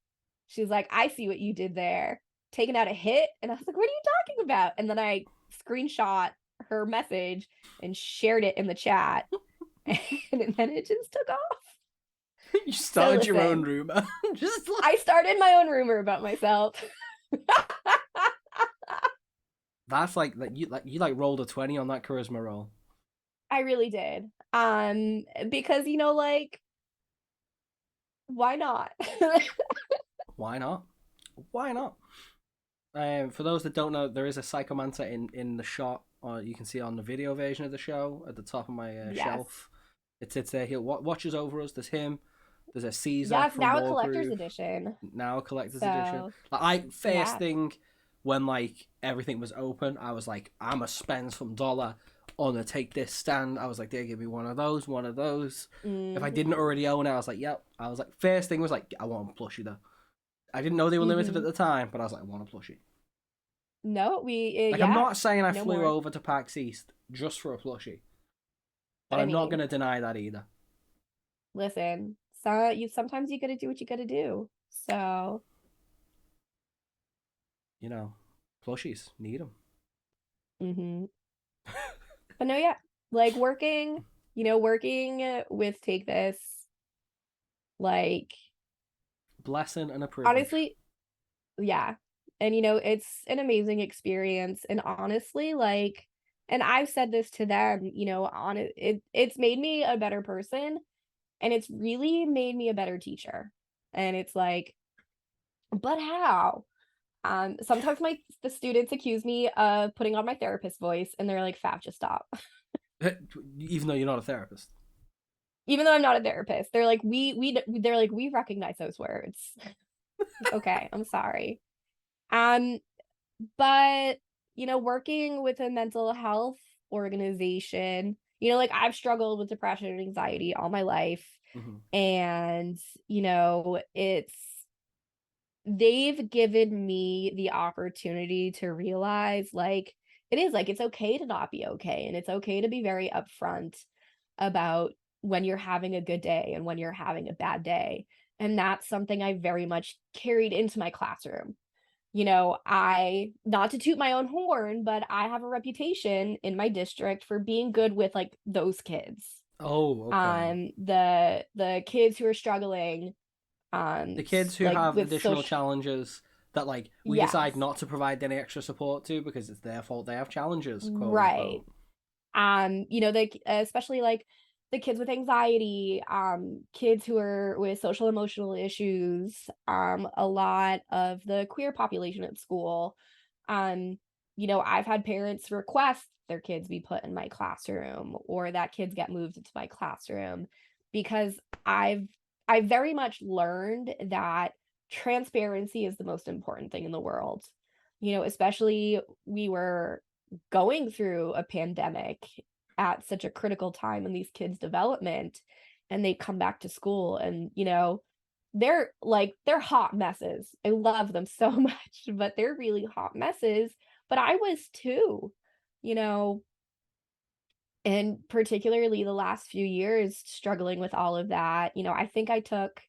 She was like, I see what you did there. Taking out a hit. And I was like, what are you talking about? And then I screenshot her message and shared it in the chat. And then it just took off. You started your own rumor. Just like... I started my own rumor about myself. That's like you rolled a 20 on that charisma roll. I really did. Because like, why not? Why not? Why not? For those that don't know, there is a psychomancer in the shot, or you can see on the video version of the show at the top of my Yes. shelf. It sits there. He watches over us. There's him. There's a Caesar. Yeah, from now a Wargroove. collector's edition. Now a collector's edition. Thing when like everything was open, I was like, I'ma spend some dollar on a Take This stand. I was like, they give me one of those. Mm-hmm. If I didn't already own it, I was like, yep. I was like, first thing was like, I want a plushie though. I didn't know they were limited at the time, but I was like, I want a plushie. No, I'm not saying I flew more. over to PAX East just for a plushie, but I'm not gonna deny that either. Listen, sometimes you gotta do what you gotta do. So, Plushies need them. mm-hmm. But no, yeah, like working with Take This, like, blessing and a privilege. Honestly, yeah. And it's an amazing experience. And honestly, like, and I've said this to them, it's made me a better person, and it's really made me a better teacher. And it's like, but how? Sometimes the students accuse me of putting on my therapist voice, and they're like, Fab, just stop. Even though you're not a therapist. Even though I'm not a therapist, they're like, they're like, we recognize those words. Okay, I'm sorry. But working with a mental health organization, like, I've struggled with depression and anxiety all my life. Mm-hmm. And they've given me the opportunity to realize, like, it's okay to not be okay, and it's okay to be very upfront about when you're having a good day and when you're having a bad day. And that's something I very much carried into my classroom. I, not to toot my own horn, but I have a reputation in my district for being good with, like, those kids. Oh, okay. The kids who are struggling, the kids who like, have additional challenges that, like, we decide not to provide any extra support to because it's their fault they have challenges, quote right unquote. They especially, like, the kids with anxiety, kids who are with social emotional issues, a lot of the queer population at school. I've had parents request their kids be put in my classroom, or that kids get moved into my classroom, because I very much learned that transparency is the most important thing in the world. Especially, we were going through a pandemic at such a critical time in these kids' development, and they come back to school, and they're hot messes. I love them so much, but they're really hot messes. But I was too, and particularly the last few years, struggling with all of that. I think I took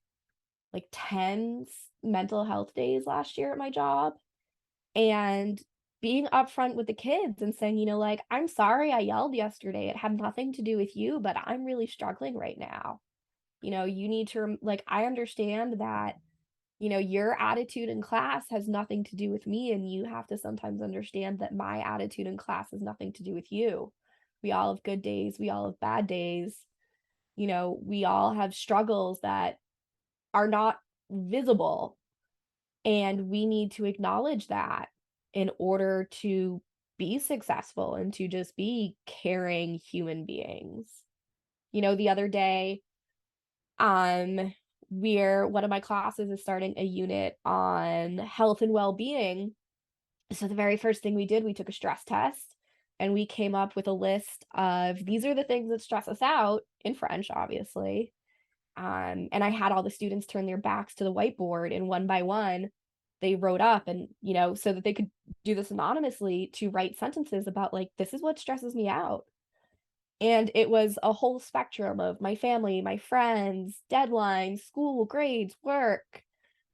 like 10 mental health days last year at my job, and being upfront with the kids and saying, like, I'm sorry I yelled yesterday. It had nothing to do with you, but I'm really struggling right now. You need to, like, I understand that, your attitude in class has nothing to do with me, and you have to sometimes understand that my attitude in class has nothing to do with you. We all have good days, we all have bad days. We all have struggles that are not visible, and we need to acknowledge that in order to be successful and to just be caring human beings. The other day, um, one of my classes is starting a unit on health and well-being. So the very first thing we did, we took a stress test, and we came up with a list of these are the things that stress us out, in French, obviously. And I had all the students turn their backs to the whiteboard, and one by one, they wrote up, and so that they could do this anonymously, to write sentences about, like, this is what stresses me out. And it was a whole spectrum of my family, my friends, deadlines, school, grades, work.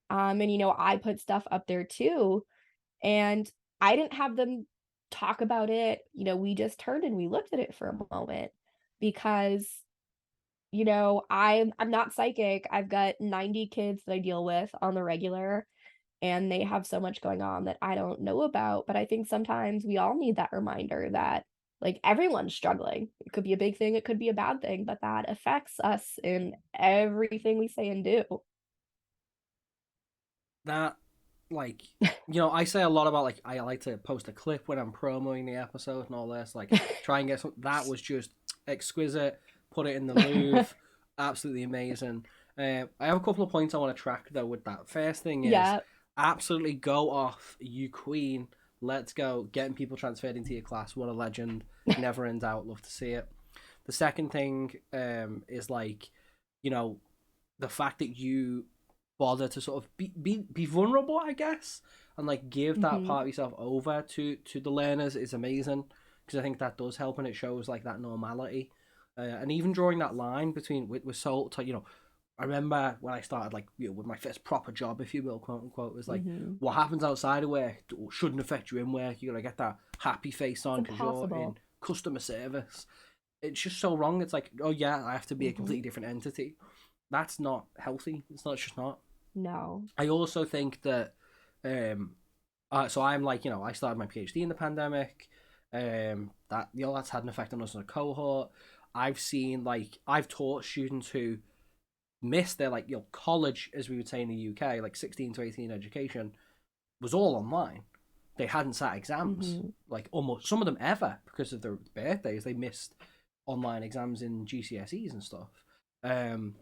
And I put stuff up there too. And I didn't have them talk about it. We just turned and we looked at it for a moment, because I'm not psychic. I've got 90 kids that I deal with on the regular, and they have so much going on that I don't know about. But I think sometimes we all need that reminder that, like, everyone's struggling. It could be a big thing, it could be a bad thing, but that affects us in everything we say and do. That, like, I say a lot about, like, I like to post a clip when I'm promoting the episode and all this, like, try and get some. That was just exquisite. Put it in the Louvre. Absolutely amazing. I have a couple of points I want to track though with that. First thing is, Yeah. absolutely go off, you queen. Let's go. Getting people transferred into your class. What a legend. Never in doubt. Love to see it. The second thing is, like, you know, the fact that you bother to sort of be vulnerable, I guess, and, like, give that Hmm. part of yourself over to the learners is amazing, because I think that does help, and it shows, like, that normality, and even drawing that line between with soul. I remember when I started, like, with my first proper job, if you will, quote unquote, was like, Hmm. what happens outside of work shouldn't affect you in work. You gotta get that happy face It's on because you're in impossible. customer service. It's just so wrong. It's like, oh yeah, I have to be a Hmm. completely different entity. That's not healthy. It's just not. No. I also think that, um, so I'm like, I started my PhD in the pandemic. That's had an effect on us as a cohort. I've taught students who missed their, like, college, as we would say in the UK, like 16 to 18 education was all online. They hadn't sat exams, Hmm. like, almost some of them ever, because of their birthdays. They missed online exams in GCSEs and stuff. Um,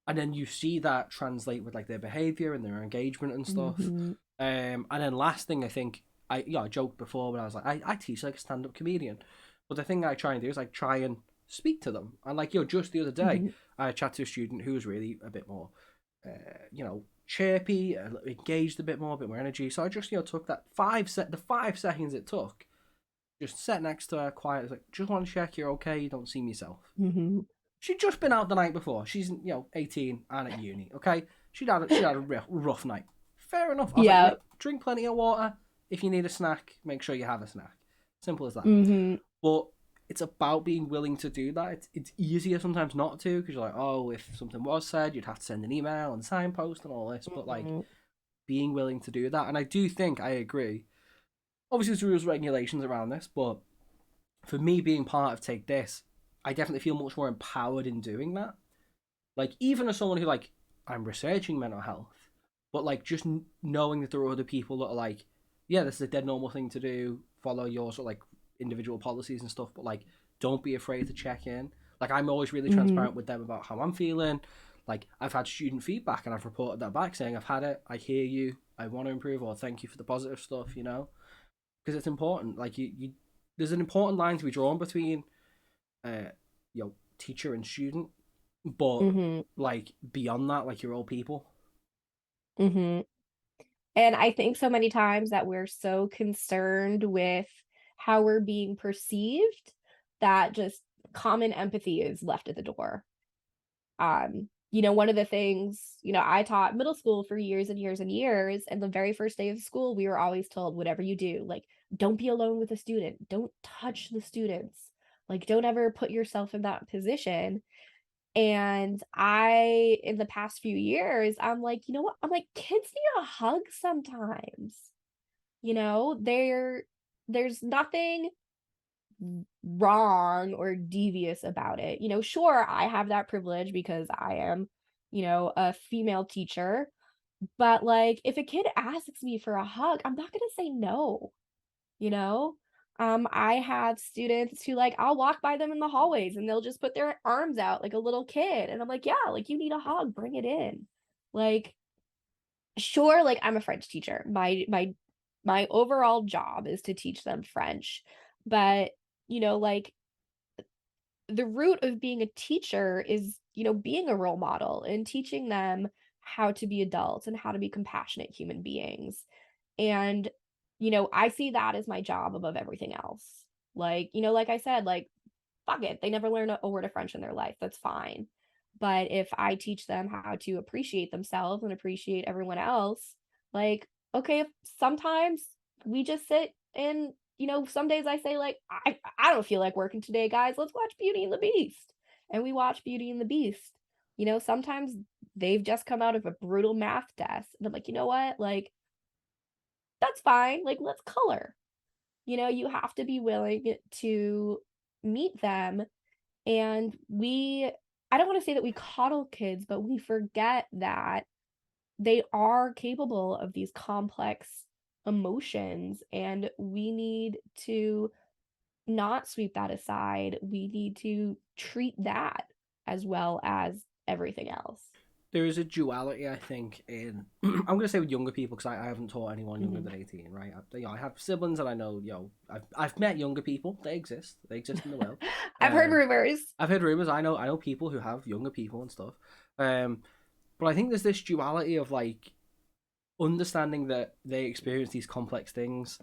and then you see that translate with, like, their behavior and their engagement and stuff. Hmm. And then last thing, I think, I joked before when I was like, I teach like a stand-up comedian, but the thing I try and do is, like, try and speak to them. And, like, just the other day, Hmm. I chatted to a student who was really a bit more, chirpy, engaged a bit more energy. So I just, took that the 5 seconds it took, just sat next to her, quiet, like, just want to check you're okay, you don't seem yourself. Hmm. She'd just been out the night before. She's 18 and at uni. Okay, she'd had a rough night. Fair enough. I was like, Yeah. drink plenty of water. If you need a snack, make sure you have a snack. Simple as that. Hmm. But it's about being willing to do that. It's easier sometimes not to, because you're like, oh, if something was said, you'd have to send an email and signpost and all this. But, like, Hmm. being willing to do that, and I do think I agree. Obviously, there's rules, regulations around this, but for me, being part of Take This, I definitely feel much more empowered in doing that. Like, even as someone who, like, I'm researching mental health, but, like, just knowing that there are other people that are like, yeah, this is a dead normal thing to do, follow your sort of, like, individual policies and stuff, but, like, don't be afraid to check in. Like, I'm always really Hmm. transparent with them about how I'm feeling. Like, I've had student feedback and I've reported that back, saying, I've had it, I hear you, I want to improve, or thank you for the positive stuff, because it's important. Like, there's an important line to be drawn between, teacher and student, but, Hmm. like, beyond that, like, you're all people. Hmm. And I think so many times that we're so concerned with how we're being perceived that just common empathy is left at the door. One of the things, I taught middle school for years and years and years, and the very first day of school, we were always told, whatever you do, like, don't be alone with a student, don't touch the students, like, don't ever put yourself in that position. And I, in the past few years, I'm like, you know what? I'm like, kids need a hug sometimes. There's nothing wrong or devious about it. Sure, I have that privilege because I am, a female teacher, but like if a kid asks me for a hug, I'm not going to say no, you know? I have students who like I'll walk by them in the hallways and they'll just put their arms out like a little kid and I'm like, "Yeah, like you need a hug, bring it in." Like sure, like I'm a French teacher. My overall job is to teach them French. But, like the root of being a teacher is, being a role model and teaching them how to be adults and how to be compassionate human beings. And, I see that as my job above everything else. Like, like I said, like, fuck it. They never learn a word of French in their life. That's fine. But if I teach them how to appreciate themselves and appreciate everyone else, like, okay, if sometimes we just sit and, some days I say, like, I don't feel like working today, guys. Let's watch Beauty and the Beast. And we watch Beauty and the Beast. Sometimes they've just come out of a brutal math test. And I'm like, you know what? Like, that's fine. Like, let's color. You have to be willing to meet them. And I don't want to say that we coddle kids, but we forget that they are capable of these complex emotions. And we need to not sweep that aside. We need to treat that as well as everything else. There is a duality, I think, in I'm going to say with younger people because I haven't taught anyone younger Mm-hmm. than 18, right? I have siblings and I know, I've met younger people. They exist in the world. I've heard Um, rumors. I've heard rumors. I know people who have younger people and stuff. But I think there's this duality of like understanding that they experience these complex things,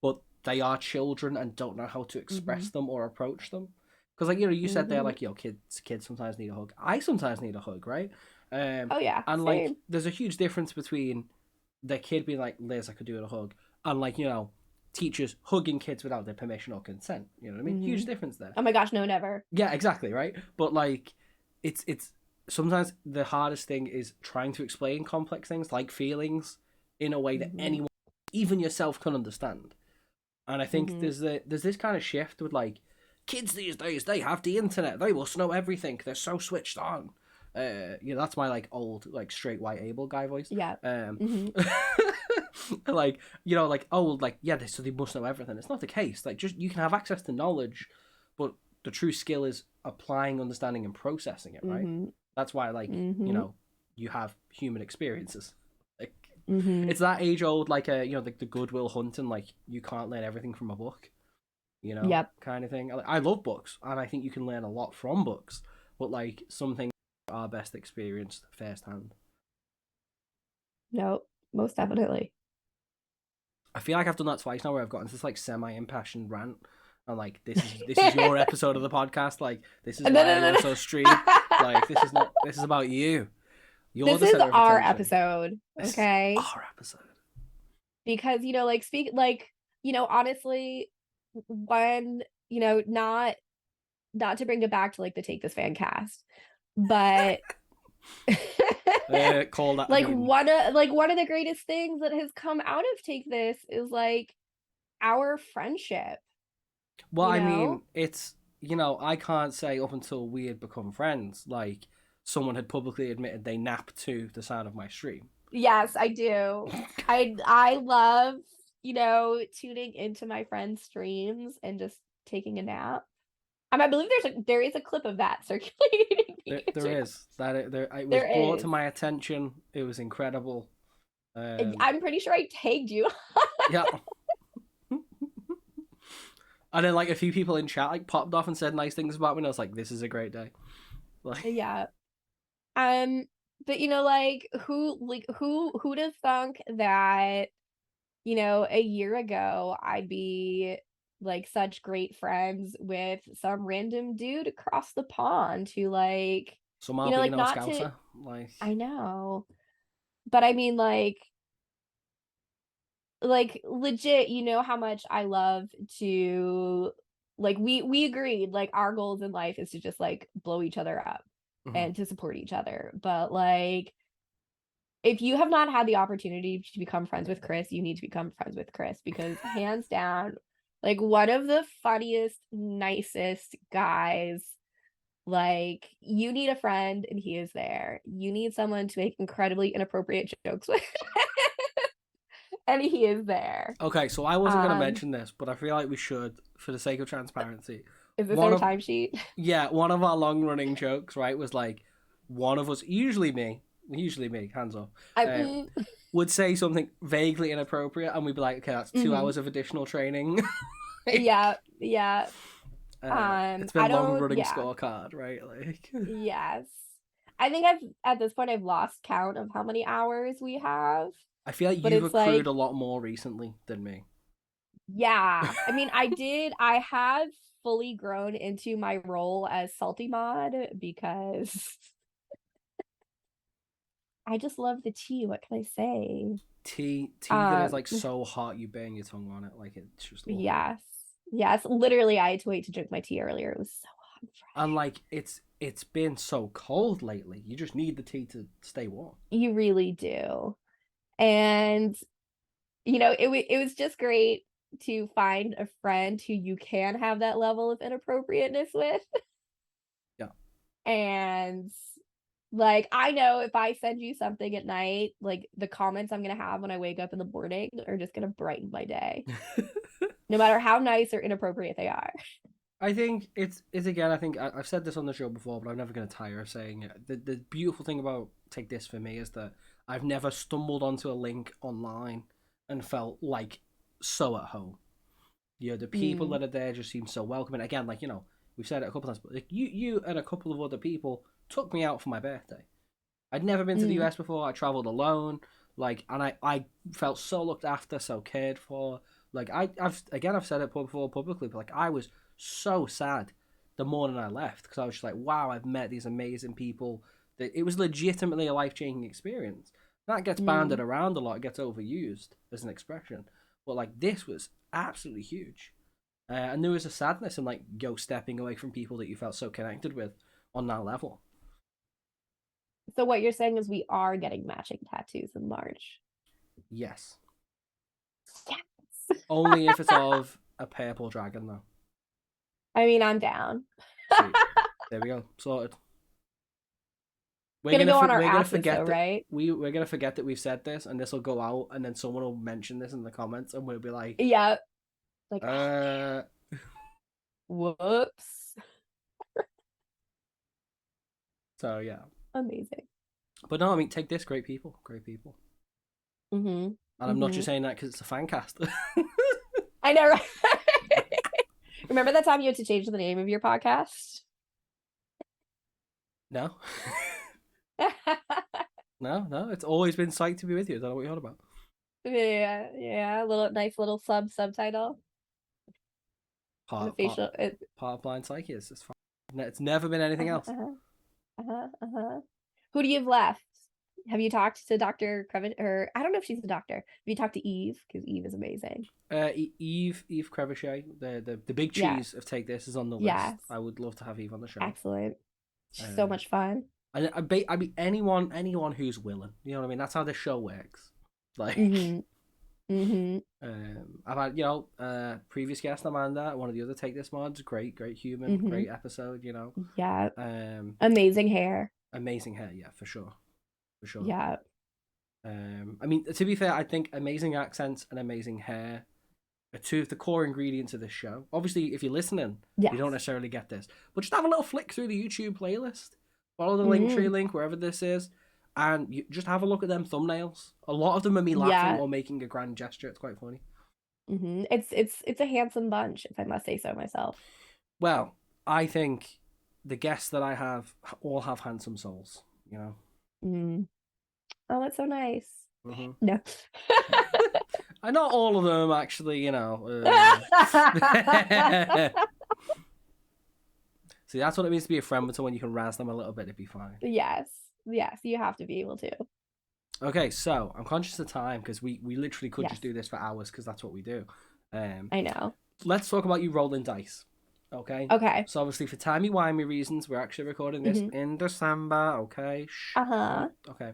but they are children and don't know how to Mm-hmm. express them or approach them. Because you said there Mm-hmm. like kids sometimes need a hug. I sometimes need a hug, right? Oh yeah, And like same. there's a huge difference between the kid being like, Liz, I could do with a hug, and like teachers hugging kids without their permission or consent. You know what I mean? Mm-hmm. Huge difference there. Oh my gosh, no, never. Yeah, exactly, right? But like it's sometimes the hardest thing is trying to explain complex things like feelings in a way that Mm-hmm. anyone, even yourself, can understand. And I think Mm-hmm. there's this kind of shift with like kids these days, they have the internet, they must know everything, they're so switched on. That's my like old like straight white able guy voice. Yeah. Um, Mm-hmm. like like old like yeah, so they must know everything. It's not the case. Like just you can have access to knowledge, but the true skill is applying, understanding, and processing it. Right. Mm-hmm. That's why like Mm-hmm. you have human experiences. Like Mm-hmm. it's that age old like the Goodwill Hunting, like you can't learn everything from a book, Yep. kind of thing. I love books and I think you can learn a lot from books, but like some things are best experienced firsthand. Nope. Most definitely. I feel like I've done that twice now where I've gotten this like semi impassioned rant and like this is your episode of the podcast, like this is No, why no, no, you're so streamed. Like no. this is about you. You're This the is center of our attention. episode, This is okay? our episode. Because, like honestly, when, not to bring it back to like the Take This fan cast, but Call that a like meeting. one of the greatest things that has come out of Take This is like our friendship, Well, you I mean, know? it's I can't say up until we had become friends, like someone had publicly admitted they napped to the sound of my stream. Yes, I do. I love, tuning into my friends' streams and just taking a nap. I believe there is a clip of that circulating the There internet. is that it was There brought to is. my attention. It was incredible. I'm pretty sure I tagged you. Yeah, and then like a few people in chat like popped off and said nice things about me, and I was like, "This is a great day." Like, Yeah. Um, but who'd have thunk that, a year ago I'd be like such great friends with some random dude across the pond who like, some albino not to scouser, like I know. But I mean like legit, how much I love to like we agreed like our goals in life is to just like blow each other up. Mhm. and to support each other. But like, if you have not had the opportunity to become friends with Chris, you need to become friends with Chris because hands down, like one of the funniest, nicest guys. Like, you need a friend and he is there. You need someone to make incredibly inappropriate jokes with, and he is there. Okay, so I wasn't gonna Um, mention this, but I feel like we should, for the sake of transparency. is this One our of timesheet? Yeah, one of our long running jokes, right, was like one of us, usually me, hands off, I uh, would say something vaguely inappropriate, and we'd be like, okay, that's 2 hours of additional training. Yeah, Like, yeah. it's I been long don't, running yeah, scorecard, right? Like, yes. I think I've at this point I've lost count of how many hours we have, I feel like but you've it's accrued like, a lot more recently than me. yeah. I mean, I have fully grown into my role as salty mod because I just love the tea. What can I say? Tea that is Um, like so hot you burn your tongue on it, like it's just lovely. yes. Yes. Literally, I had to wait to drink my tea earlier. It was so hot and And fresh. like it's been so cold lately. You just need the tea to stay warm. You really do. And it was just great to find a friend who you can have that level of inappropriateness with. Yeah. And like, I know if I send you something at night, like the comments I'm gonna have when I wake up in the morning are just gonna brighten my day, no matter how nice or inappropriate they are. I think it's again. I think I've said this on the show before, but I'm never going to tire of saying it. The beautiful thing about Take This for me is that I've never stumbled onto a link online and felt like so at home. The people Mm, that are there just seem so welcoming. Again, like we've said it a couple times, but like you and a couple of other people took me out for my birthday. I'd never been to the mm, US before. I traveled alone, like, and I felt so looked after, so cared for. Like I've said it before publicly, but like I was so sad the morning I left because I was just like, wow, I've met these amazing people. That it was legitimately a life changing experience. That gets banded mm. around a lot. It gets overused as an expression, but like this was absolutely huge. And there was a sadness in like stepping away from people that you felt so connected with on that level. So what you're saying is we are getting matching tattoos in March. Yes. Yes. Only if it's of a purple dragon, though. I mean, I'm down. Sweet. There we go. Sorted. Gonna go on our We're gonna asses though, forget that right? we're gonna forget that we've said this, and this will go out, and then someone will mention this in the comments, and we'll be like, Yeah. Like, oh, uh. whoops. So yeah, Amazing. but no, I mean, take this, great people, great people, Mm-hmm. and I'm not Mm-hmm. just saying that because it's a fan cast. I know, right? Remember that time you had to change the name of your podcast? No, no, it's always been psyched to be with you. I don't know what you're on about. Yeah, yeah. Nice little subtitle. And the Part part facial. part of blind psyche is it's fine. It's never been anything Uh-huh, else. uh-huh, uh-huh, uh-huh. Who do you have left? Have you talked to Dr. Krevin? Or I don't know if she's a doctor. Have you talked to Eve? Because Eve is amazing. Eve Crevichet, the big Yeah, cheese of Take This is on the list. yes. I would love to have Eve on the show. Excellent. She's so Uh, much fun. I mean anyone who's willing. You know what I mean? That's how this show works. Like, Mm-hmm. Mm-hmm. I've had previous guest Amanda, one of the other Take This mods, great human, Mm-hmm. great episode. Yeah. Um, Amazing hair. amazing hair, yeah, for sure. Yeah. I mean, to be fair, I think amazing accents and amazing hair are two of the core ingredients of this show. Obviously, if you're listening, you don't Yes. necessarily get this, but just have a little flick through the YouTube playlist, follow the Linktree Mm-hmm. link wherever this is, and you just have a look at them thumbnails. A lot of them are me laughing Yeah. or making a grand gesture. It's quite funny. Mm-hmm. It's a handsome bunch, if I must say so myself. Well, I think the guests that I have all have handsome souls. You know. Mm. Oh, that's so nice. Mm-hmm. No. And not all of them, actually. See, that's what it means to be a friend with someone. You can razz them a little bit, it'd be fine. Yes. Yes, you have to be able to. Okay, so I'm conscious of time because we literally could Yes. just do this for hours because that's what we do. I know. Let's talk about you rolling dice. Okay. Okay. So obviously for timey-wimey reasons, we're actually recording this Hmm. in December. Okay. Shh. Uh-huh. Okay.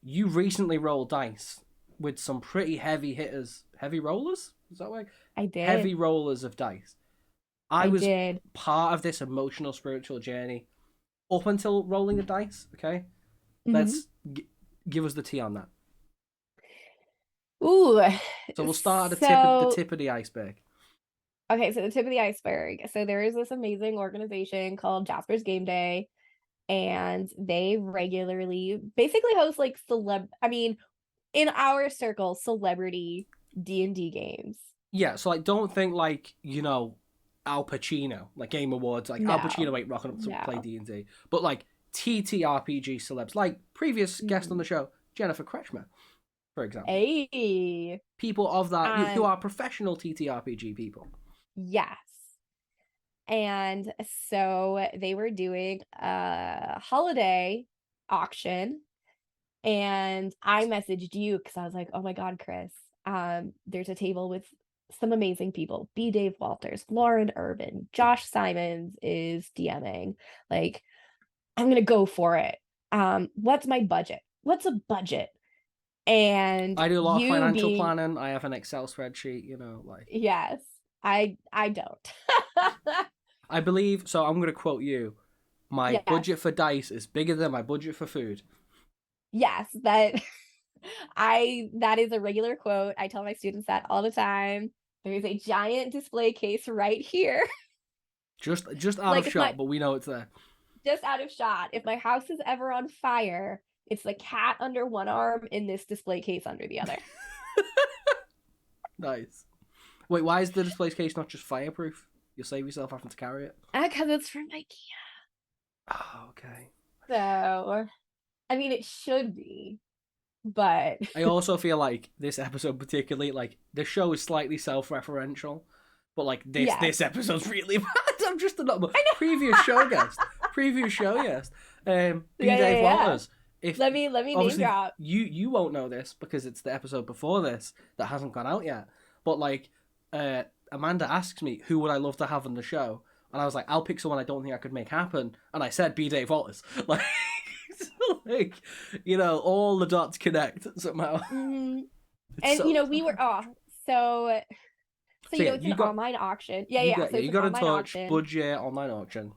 You recently rolled dice with some pretty heavy hitters, heavy rollers. Is that right? I did. Heavy rollers of dice. I I was did. part of this emotional, spiritual journey up until rolling the dice. Okay. Hmm. Let's give us the tea on that. Ooh. So we'll start at the So, tip of the iceberg. okay, so the tip of the iceberg. So there is this amazing organization called Jasper's Game Day, and they regularly basically host like I mean, in our circle, celebrity D&D games. Yeah, so like don't think like, Al Pacino, like Game Awards, like Al No. Pacino ain't rocking up to play No. D&D, but like TTRPG celebs, like previous guest on Mm. the show, Jennifer Kretschmer, for example. Hey. People of that who Um, are professional TTRPG people. yes. And so they were doing a holiday auction, and I messaged you because I was like, oh my God, Chris, there's a table with some amazing people. B. Dave Walters, Lauren Urban, Josh Simons is DMing. Like, I'm gonna go for it. What's my budget? What's a budget? And I do a lot of you financial being, planning. I have an Excel spreadsheet, like yes, I don't. I believe, so I'm going to quote you. My Yes, budget for dice is bigger than my budget for food. yes, that that is a regular quote. I tell my students that all the time. There is a giant display case right here. Just out Like of if my shot, but we know it's there. just out of shot, if my house is ever on fire, it's the cat under one arm in this display case under the other. Nice. Wait, why is the display case not just fireproof? You'll save yourself having to carry it. Because it's from IKEA. Oh, okay. So, I mean, it should be, but I also feel like this episode particularly, like the show is slightly self-referential, but like this yes, this episode's really bad. I'm just a number. I Previous know. show guest. Previous show guest. B. Yeah, yeah, Dave yeah. Walters. If Let me name obviously drop. you won't know this because it's the episode before this that hasn't gone out yet. But like Amanda asks me who would I love to have on the show, and I was like, I'll pick someone I don't think I could make happen, and I said B. Dave Walters. Like, so, like, all the dots connect somehow. Hmm. It's And so we were so so yeah. it's an online auction. Yeah, You yeah. got So yeah it's you an got a online touch auction. budget online auction.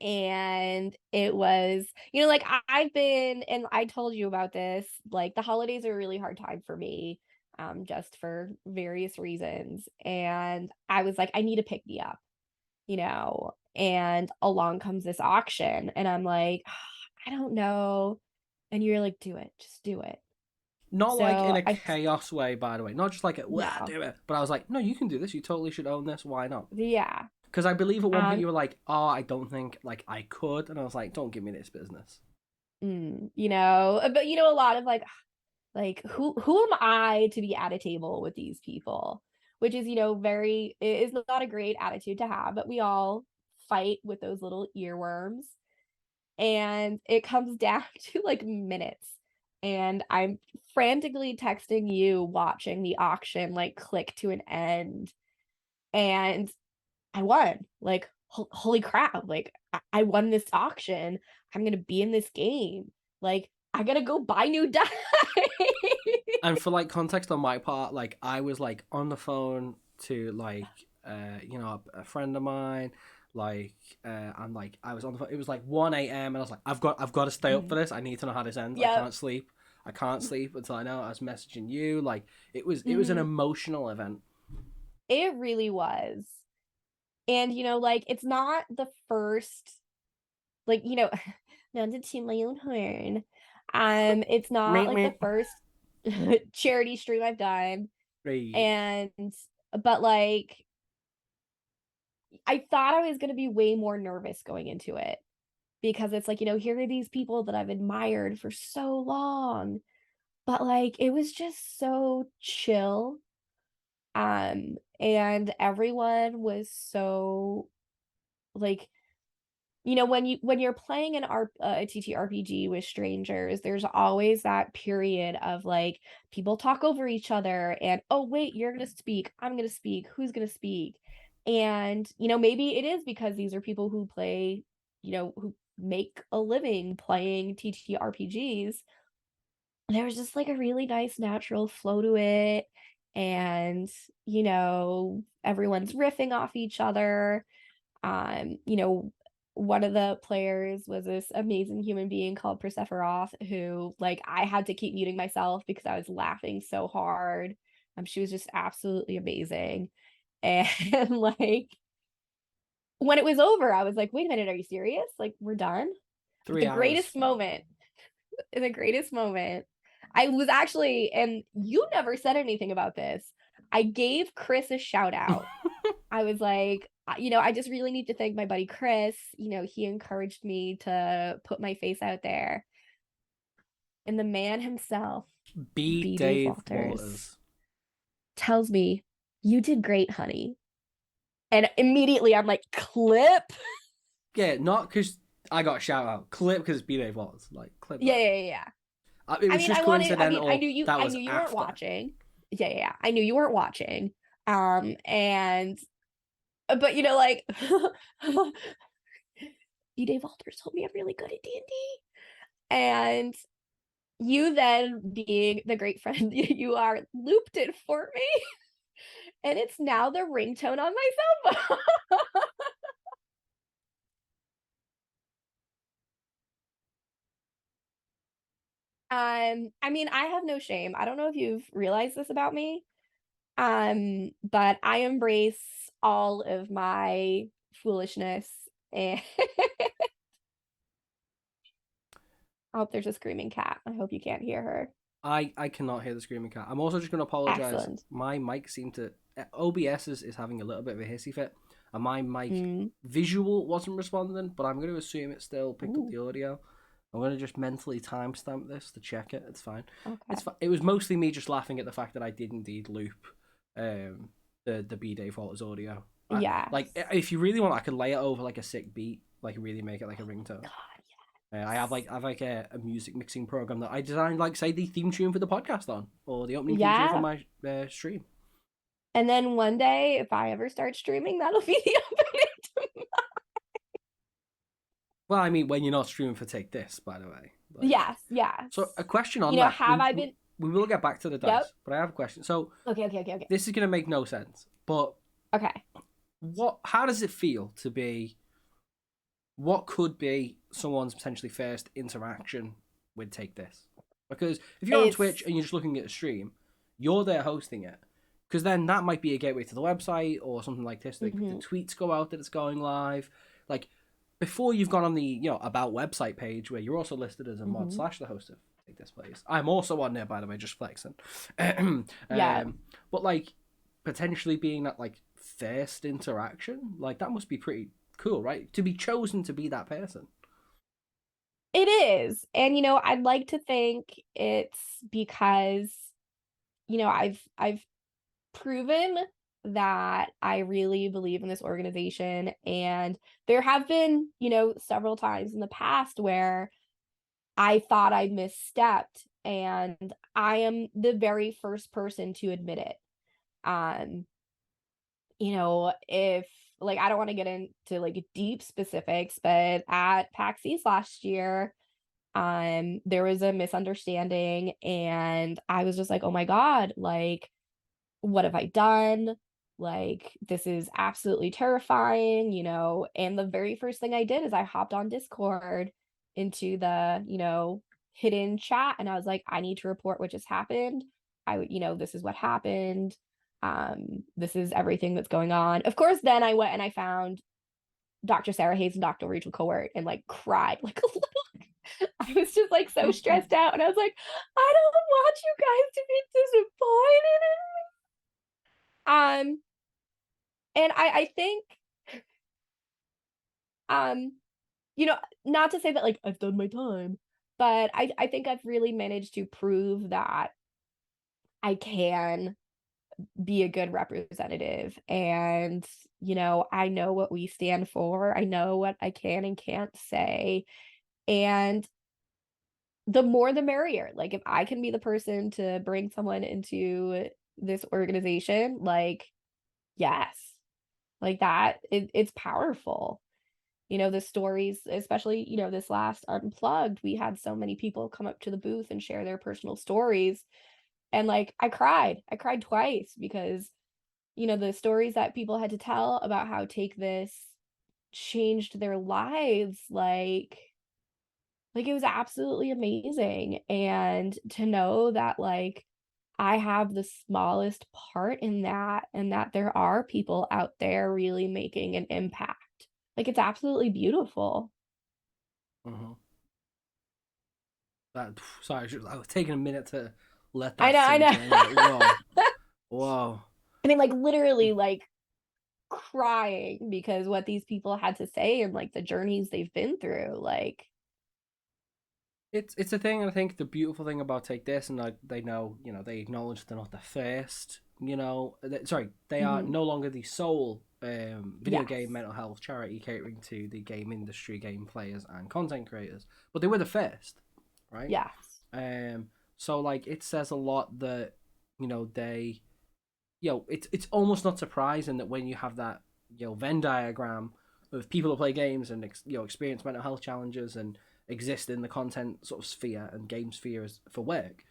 And it was, like I've been, and I told you about this, like the holidays are a really hard time for me, just for various reasons. And I was like, I need to pick me up, and along comes this auction, and I'm like, I don't know. And you're like, do it, just do it. Not like in So a chaos way, by the way. Not just like a no, do it. But I was like, no, you can do this. You totally should own this. Why not? yeah. Because I believe at one point Um, you were like, oh, I don't think like I could, and I was like, don't give me this business. but a lot of like who am I to be at a table with these people? Which is, very it is not a great attitude to have, but we all fight with those little earworms. And it comes down to like minutes. And I'm frantically texting you watching the auction like click to an end. And I won. Like, holy crap. Like, I won this auction. I'm going to be in this game. Like, I got to go buy new dice. And for like context on my part, like I was like on the phone to like a friend of mine. Like I'm like I was on the phone. It was like 1 a.m. and I was like, I've got to stay up for this. I need to know how this ends. I Yep. can't sleep. I can't sleep until I know. I was messaging you. Like it was an Mhm. emotional event. It really was. And, like, it's not the first, like, not to toot my own horn. It's not Meep like the meep. first charity stream I've done. Right. And, but like, I thought I was going to be way more nervous going into it because it's like, here are these people that I've admired for so long. But like, it was just so chill. And everyone was so like, when you're playing a TTRPG with strangers, there's always that period of like people talk over each other and, oh wait, you're gonna speak, I'm gonna speak, who's gonna speak? And, maybe it is because these are people who play, who make a living playing TTRPGs. There was just like a really nice natural flow to it. And, everyone's riffing off each other. One of the players was this amazing human being called Persephoroth, who like I had to keep muting myself because I was laughing so hard. She was just absolutely amazing. And like when it was over, I was like, wait a minute, are you serious? Like, we're done? But 3 hours. the greatest moment, I was actually, and you never said anything about this. I gave Chris a shout out. I was like, I just really need to thank my buddy Chris. He encouraged me to put my face out there. And the man himself, Beat B. Dave Dave Walters, Waters. tells me, you did great, honey. And immediately I'm like, clip. Yeah, not because I got a shout out. Clip because Beat Dave Waters. Like, clip Yeah, that. yeah, yeah. It I was mean, just I coincidental knew you, that I was knew you weren't after. watching. Yeah, yeah, yeah. I knew you weren't watching. And, but like, B. Dave Walters told me I'm really good at D&D. And you then, being the great friend you are, looped it for me. And it's now the ringtone on my cell phone. I mean, I have no shame. I don't know if you've realized this about me. But I embrace all of my foolishness. And oh, there's a screaming cat. I hope you can't hear her. I cannot hear the screaming cat. I'm also just going to apologize. Excellent. My mic seemed to OBS is having a little bit of a hissy fit, and my mic Mm. visual wasn't responding. But I'm going to assume it still picked up Ooh, the audio. I'm going to just mentally timestamp this to check it. It's fine. okay. It was mostly me just laughing at the fact that I did indeed loop um, the B Dave Walters audio. Yes. Like if you really want, I could lay it over like a sick beat, like really make it like a ringtone. God, I yes. have like a music mixing program that I designed, like say the theme tune for the podcast on, or the opening theme tune for Yeah. my stream. And then one day, if I ever start streaming, that'll be the opening. Well, I mean, when you're not streaming for Take This, by the way. But, Yes, yes. so a question on that. Have I been? We will get back to the Yep. dice, but I have a question. So Okay, okay, okay, okay. this is gonna make no sense, but Okay. how does it feel to be? What could be someone's potentially first interaction with Take This? Because if you're on Twitch and you're just looking at a stream, you're there hosting it. Because then that might be a gateway to the website or something like this. The tweets go out that it's going live. Like, before you've gone on the about website page where you're also listed as a mod / the host of Take This Place. I'm also on there, by the way, just flexing. Yeah. But like potentially being that like first interaction, like that must be pretty cool, right? To be chosen to be that person. It is. And I'd like to think it's because I've proven that I really believe in this organization, and there have been, several times in the past where I thought I misstepped, and I am the very first person to admit it. Um, if like I don't want to get into like deep specifics, but at PAX East last year, there was a misunderstanding, and I was just like, oh my God, like, what have I done? Like, this is absolutely terrifying, and the very first thing I did is I hopped on Discord into the, hidden chat, and I was like, I need to report what just happened. This is what happened. This is everything that's going on. Of course, then I went and I found Dr. Sarah Hayes and Dr. Rachel Cowart and like cried like a little. I was just like so stressed out, and I was like, I don't want you guys to be disappointed in me. And I think, not to say that like I've done my time, but I think I've really managed to prove that I can be a good representative, and I know what we stand for. I know what I can and can't say, and the more the merrier. Like, if I can be the person to bring someone into this organization, like, yes. Like that, it's powerful. The stories, especially, this last Unplugged, we had so many people come up to the booth and share their personal stories. And like, I cried. I cried twice because, the stories that people had to tell about how Take This changed their lives, like it was absolutely amazing. And to know that like I have the smallest part in that, and that there are people out there really making an impact. Like it's absolutely beautiful. Mm-hmm. That sorry, I was taking a minute to let I that know, I sink know. in. Like, whoa, whoa. I mean, like literally like crying because what these people had to say and like the journeys they've been through. Like, It's a thing, and I think the beautiful thing about Take This, and like they know, they acknowledge they're not the first. Sorry, they are mhm, no longer the sole video yes, game mental health charity catering to the game industry, game players, and content creators, but they were the first, right? yes. Um, so like it says a lot that they, it's almost not surprising that when you have that Venn diagram of people who play games and experience mental health challenges and exist in the content sort of sphere and game sphere for work,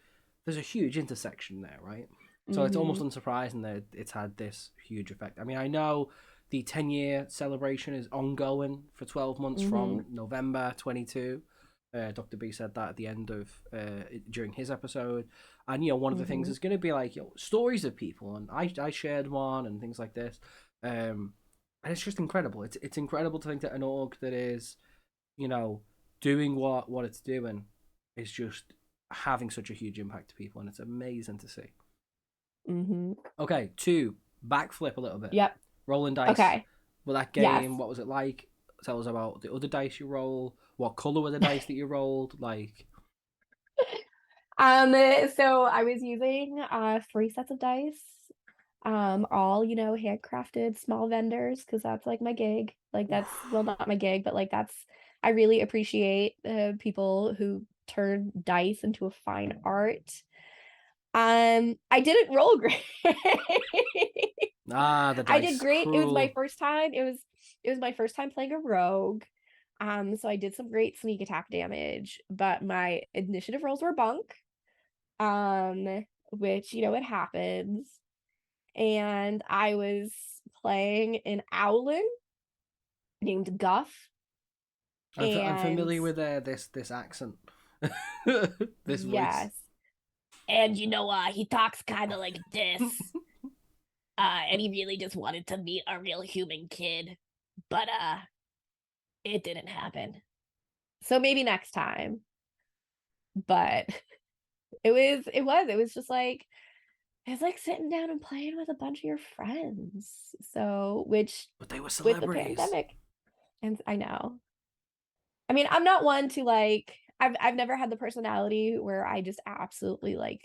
there's a huge intersection there, right? So it's almost Mhm, unsurprising that it's had this huge effect. I mean, I know the 10-year celebration is ongoing for 12 months mhm, from November 22. Dr. B said that at the end of during his episode, and one of the things mhm, is going to be like stories of people, and I shared one and things like this, and it's just incredible. It's incredible to think that an org that is you know doing what it's doing is just having such a huge impact to people, and it's amazing to see. mhm. Okay, two, backflip a little bit, Yep. rolling dice. Okay. With that Yes. game, what was it like? Tell us about the other dice you roll. What color were the dice that you rolled? Like, So I was using three sets of dice. All, handcrafted small vendors, because that's like my gig. Like that's, well, not my gig, but like that's, I really appreciate people who turn dice into a fine art. I didn't roll great. the I did dice, great. It was my cruel. first time. It was my first time playing a rogue. So I did some great sneak attack damage, but my initiative rolls were bunk. Which, it happens. And I was playing an owlin named Guff. I'm And familiar with this accent, this voice. yes. And he talks kind of like this. And he really just wanted to meet a real human kid. But it didn't happen. So maybe next time. But it was just like it's like sitting down and playing with a bunch of your friends. So which But they were with the celebrities. pandemic, and I know. I mean, I'm not one to like I've never had the personality where I just absolutely like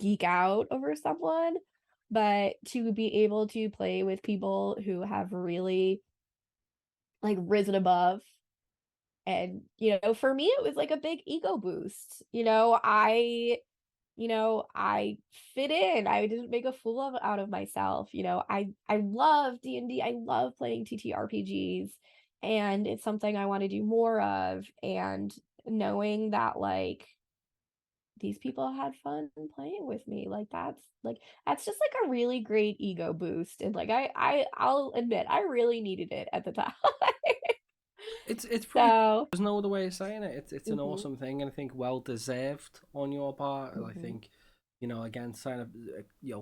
geek out over someone, but to be able to play with people who have really like risen above. And for me it was like a big ego boost. I fit in. I didn't make a fool out of myself. I love D&D. I love playing TTRPGs, and it's something I want to do more of. And knowing that like these people had fun playing with me, that's just like a really great ego boost. And like I'll admit I really needed it at the time. It's pretty. So, There's no other way of saying it. It's an mhm, awesome thing, and I think well deserved on your part. And I mhm, think, again, kind of,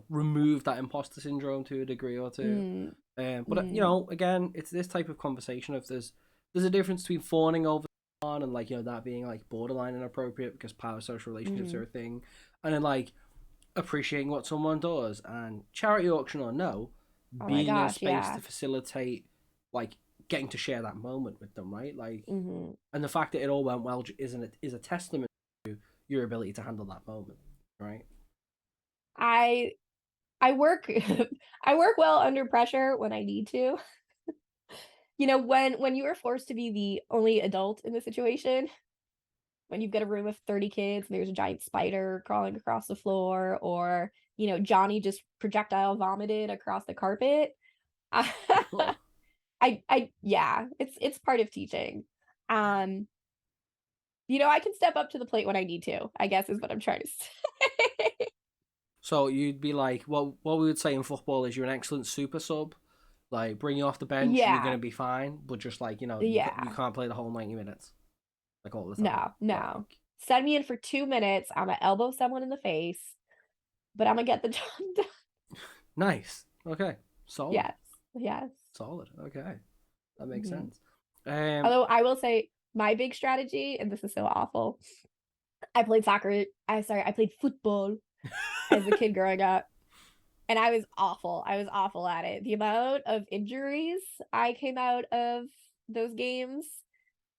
remove that imposter syndrome to a degree or two. mm, But mm, again, it's this type of conversation of there's a difference between fawning over on and like that being like borderline inappropriate because power social relationships are mm. a thing, and then like appreciating what someone does and charity auction or no, Oh my being in a gosh, space yeah. to facilitate like getting to share that moment with them, right? Like, Hmm. and the fact that it all went well isn't it is a testament to your ability to handle that moment, right? I I work I work well under pressure when I need to. When you are forced to be the only adult in the situation, when you've got a room of 30 kids and there's a giant spider crawling across the floor, or Johnny just projectile vomited across the carpet. Cool. Yeah, it's part of teaching. Um, I can step up to the plate when I need to, I guess is what I'm trying to say. So you'd be like, what we would say in football is you're an excellent super sub. Like, bring you off the bench and you're Yeah, gonna be fine. But just like you yeah. can't play the whole 90 minutes like all the time. No, Like, no. Send me in for 2 minutes. I'm gonna elbow someone in the face, but I'm gonna get the job done. nice. Okay, solid, Yes, yes. solid. Okay, that makes Mhm. sense. Although I will say my big strategy, and this is so awful, I played soccer. I played football as a kid growing up, and I was awful. I was awful at it. The amount of injuries I came out of those games.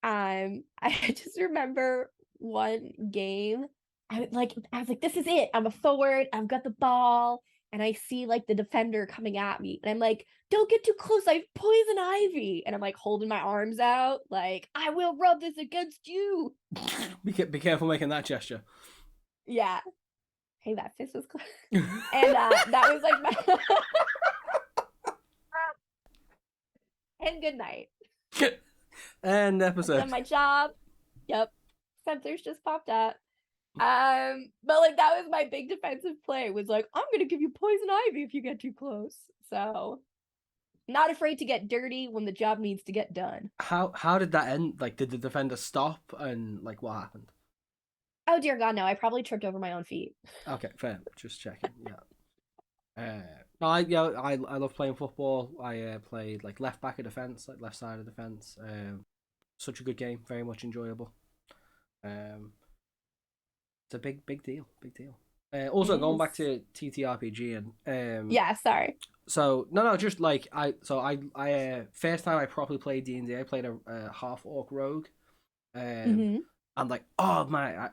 I just remember one game. I was like, this is it. I'm a forward. I've got the ball. And I see like the defender coming at me. And I'm like, don't get too close. I have poison ivy. And I'm like holding my arms out, like, I will rub this against you. be careful making that gesture. Yeah. Hey, that fist was close. And that was like my and good night. End I've done episode. my job. Yep. Sensors just popped up. But like that was my big defensive play was like, I'm gonna give you poison ivy if you get too close. So not afraid to get dirty when the job needs to get done. How did that end? Like, did the defender stop and like what happened? Oh dear God, no, I probably tripped over my own feet. Okay, fair. Just checking. Yeah. No, I love playing football. I played like left back of defense, like left side of defense. Such a good game, very much enjoyable. Um, it's a big deal, big deal. It Also going is. back to TTRPG and Yeah, sorry. so no, just like I first time I properly played D&D, I played a half orc rogue. Um, Mm-hmm. and like, oh man,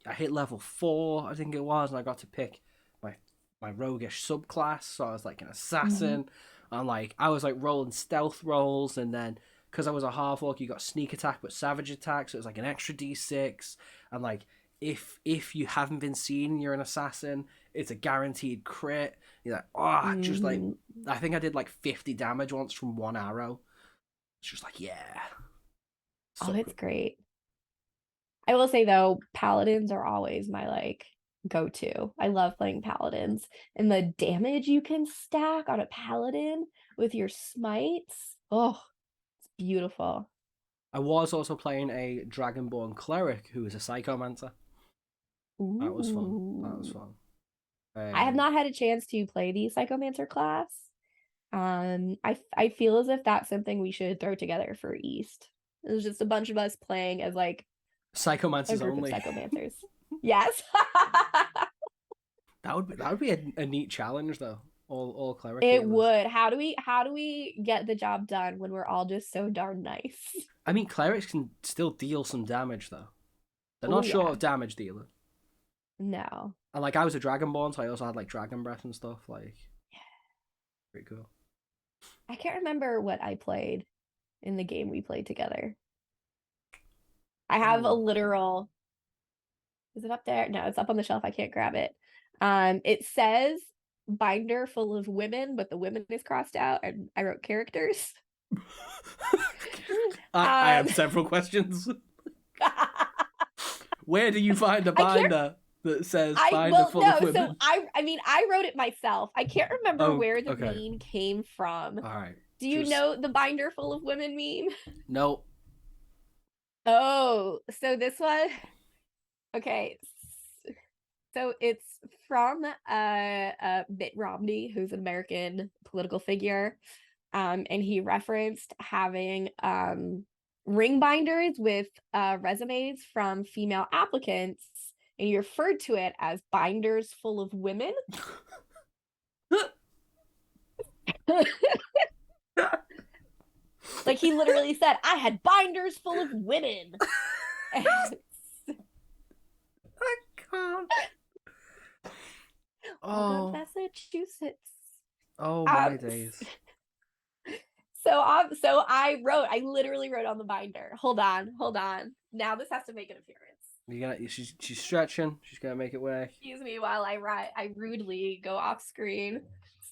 I hit level 4, I think it was, and I got to pick my my roguish subclass. So I was like an Mm-hmm. assassin, and like I was like rolling stealth rolls, and then because I was a half orc, you got sneak attack but savage attack, so it was like an extra d6, and like if you haven't been seen, you're an assassin. It's a guaranteed crit. You're like, oh, just like Mm-hmm. I think I did like 50 damage once from one arrow. It's just like yeah, Oh, so it's good. great. I will say though, paladins are always my like go-to. I love playing paladins and the damage you can stack on a paladin with your smites. Oh, it's beautiful. I was also playing a Dragonborn cleric who was a psychomancer. That was fun. That was Ooh. fun. I have Um, not had a chance to play the Psychomancer class. I feel as if that's something we should throw together for East. It was just a bunch of us playing as like a Psychomancers group of only. Psychomancers. Yes. That would be a neat challenge though. All cleric It healers. would. How do we get the job done when we're all just so darn nice? I mean, clerics can still deal some damage though. They're Oh not short yeah. of damage dealer. No. And like I was a Dragonborn, so I also had like dragon breath and stuff. Like pretty cool. I can't remember what I played in the game we played together. I have a Ooh. literal. Is it up there? No, it's up on the shelf. I can't grab it. It says binder full of women, but the women is crossed out, and I wrote characters. I Um, have several questions. Where do you find a I can't. binder that says I binder well full of no. So women? I mean I wrote it myself. I can't remember Oh, where the okay. meme came from. All right. Do you Just know the binder full of women meme? no. Oh, so this one. Okay. So it's from Mitt Romney, who's an American political figure. And he referenced having ring binders with resumes from female applicants, and he referred to it as binders full of women. Like he literally said, I had binders full of women. I can't. Welcome, Oh, Massachusetts. oh my Um, days. so I literally wrote on the binder. Hold on, hold on. Now this has to make an appearance. She's stretching. She's gonna make it work. Excuse me while I rudely go off screen.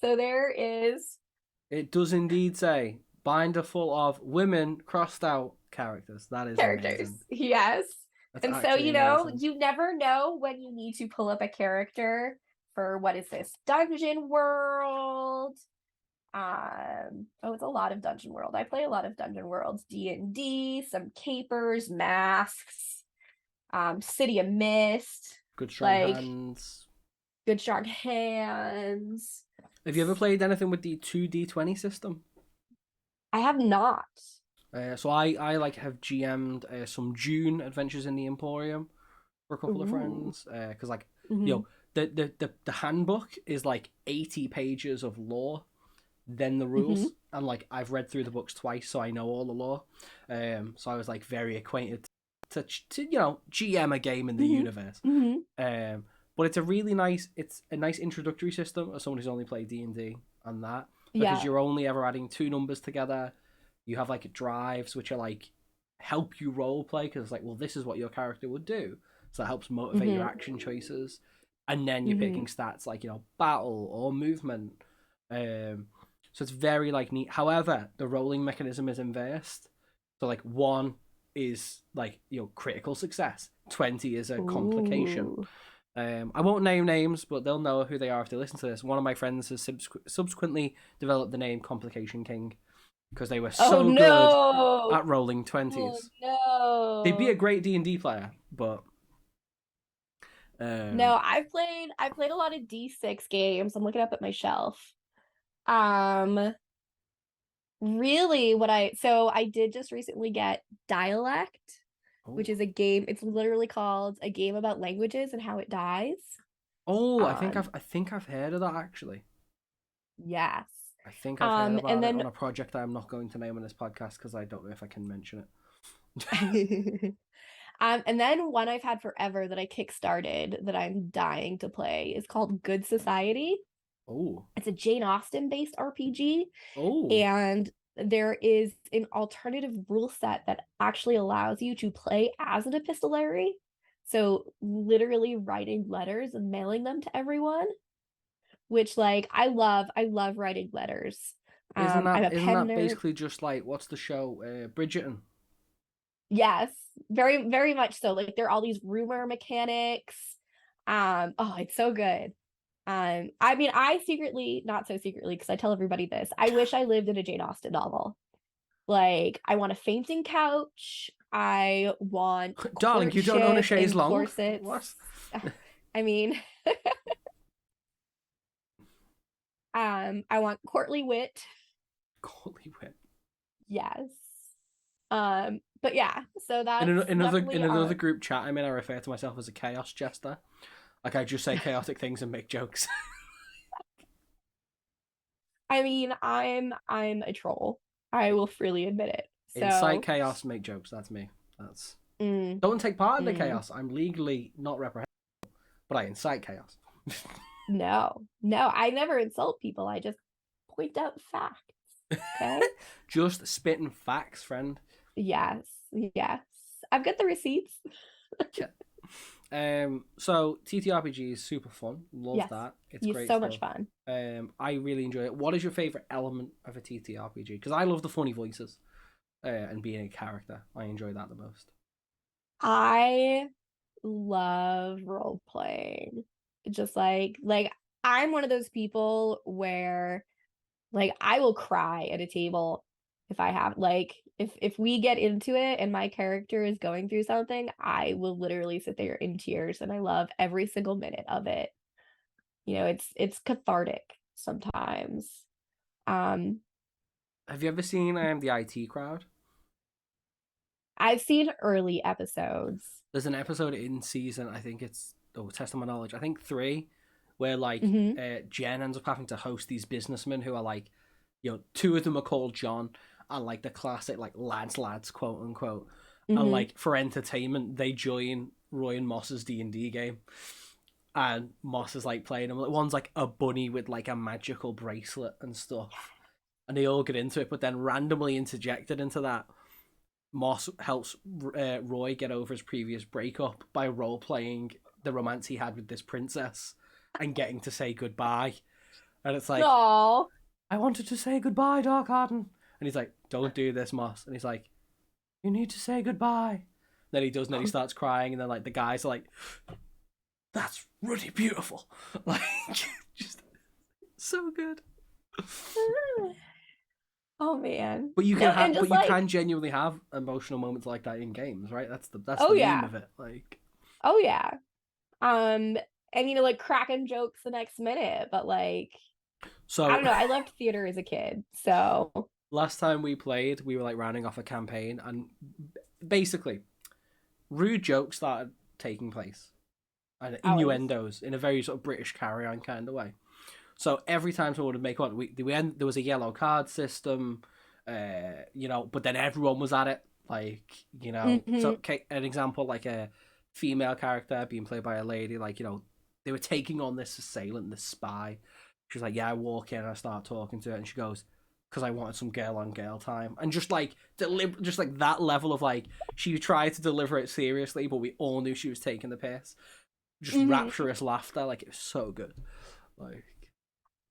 So there is. It does indeed say binder full of women crossed out characters. That is Characters. amazing. Yes. That's And so, actually amazing. you never know when you need to pull up a character for what is this? Dungeon World. Oh, it's a lot of Dungeon World. I play a lot of Dungeon Worlds, D&D, some capers, masks, City of Mist, Good strong like hands. Good Strong Hands. Have you ever played anything with the 2D20 system? I have not. So I like have GM'd some June Adventures in the Emporium for a couple of Ooh. friends because like you Mm-hmm. know the handbook is like 80 pages of lore, then the Mm-hmm. rules, and like I've read through the books twice, so I know all the lore. So I was like very acquainted to GM a game in the Mm-hmm. universe. Mm-hmm. Um, but it's a nice introductory system as someone who's only played D&D and that because Yeah. you're only ever adding two numbers together. You have like drives which are like help you role play because it's like, well, this is what your character would do, so that helps motivate your Mm-hmm. action choices. And then you're Mm-hmm. picking stats like battle or movement. So it's very like neat. However, the rolling mechanism is inversed. So like one is like critical success, 20 is a complication. Ooh. I won't name names, but they'll know who they are if they listen to this. One of my friends has subsequently developed the name Complication King because they were Oh so good no. at rolling Oh 20s. They'd be a no. great D&D player, but No, um, I've played a lot of D6 games. I'm looking up at my shelf. Um, really I did just recently get Dialect, which oh, is a game. It's literally called a game about languages and how it dies. oh, Um, I think I've heard of that actually. yes. I think I've heard And about it then on a project I'm not going to name on this podcast because I don't know if I can mention it. and then one I've had forever that I kickstarted that I'm dying to play is called Good Society. Oh, It's a Jane Austen based RPG, oh, and there is an alternative rule set that actually allows you to play as an epistolary. So literally writing letters and mailing them to everyone, which like I love writing letters. I'm a isn't pen that nerd. basically just like what's the show Bridgerton? Yes, very, very much so. Like there are all these rumor mechanics. Oh, it's so good. I mean, I secretly, not so secretly, because I tell everybody this, I wish I lived in a Jane Austen novel. Like, I want a fainting couch. I want Darling, you don't own a courtship chaise in longue? corsets. What? I mean, I want courtly wit. Holy wit. Yes. But yeah, so In that's in definitely another group chat I'm in, I refer to myself as a chaos jester. Like I just say chaotic things and make jokes. I mean, I'm a troll. I will freely admit it. Incite So, chaos, make jokes. That's me. That's mm, don't take part in the mm, chaos. I'm legally not reprehensible, but I incite chaos. no, no, I never insult people. I just point out facts. Okay. Just spitting facts, friend. Yes, yes. I've got the receipts. Yeah. So TTRPG is super fun. Love Yes. that. It's He's great so much stuff. fun. I really enjoy it. What is your favorite element of a TTRPG? Because I love the funny voices and being a character. I enjoy that the most. I love role playing. Just like I'm one of those people where like I will cry at a table if I have like if we get into it and my character is going through something, I will literally sit there in tears and I love every single minute of it. It's cathartic sometimes. Um Have you ever seen the IT crowd? I've seen early episodes. There's an episode in season, I think it's test of my knowledge, I think three, where like Hmm. Jen ends up having to host these businessmen who are like, two of them are called John, and like the classic like lads quote unquote, and Hmm. like for entertainment they join Roy and Moss's D&D game, and Moss is like playing them. One's like a bunny with like a magical bracelet and stuff, and they all get into it. But then randomly interjected into that, Moss helps Roy get over his previous breakup by role playing the romance he had with this princess and getting to say goodbye. And it's like, No. I wanted to say goodbye, Dark Harden. And he's like, don't do this, Moss. And he's like, you need to say goodbye. Then he does, and then he starts crying, and then like the guys are like, that's really beautiful. Like, just so good. Oh man. But you No, can and have, but just you like, can genuinely have emotional moments like that in games, right? That's oh the aim yeah. of it. Like, Oh yeah. Um, and like cracking jokes the next minute, but like I so don't know, I loved theater as a kid. So last time we played, we were like rounding off a campaign, and basically, rude jokes started taking place and always. innuendos in a very sort of British carry-on kind of way. So every time someone would make one, there was a yellow card system, but then everyone was at it. Like, so Hmm. okay, an example, like a female character being played by a lady, like, they were taking on this assailant, this spy. She's like, yeah, I walk in and I start talking to her, and she goes, because I wanted some girl on girl time. And just like, just like that level of like, she tried to deliver it seriously, but we all knew she was taking the piss. Just Hmm. rapturous laughter, like, it was so good. Like,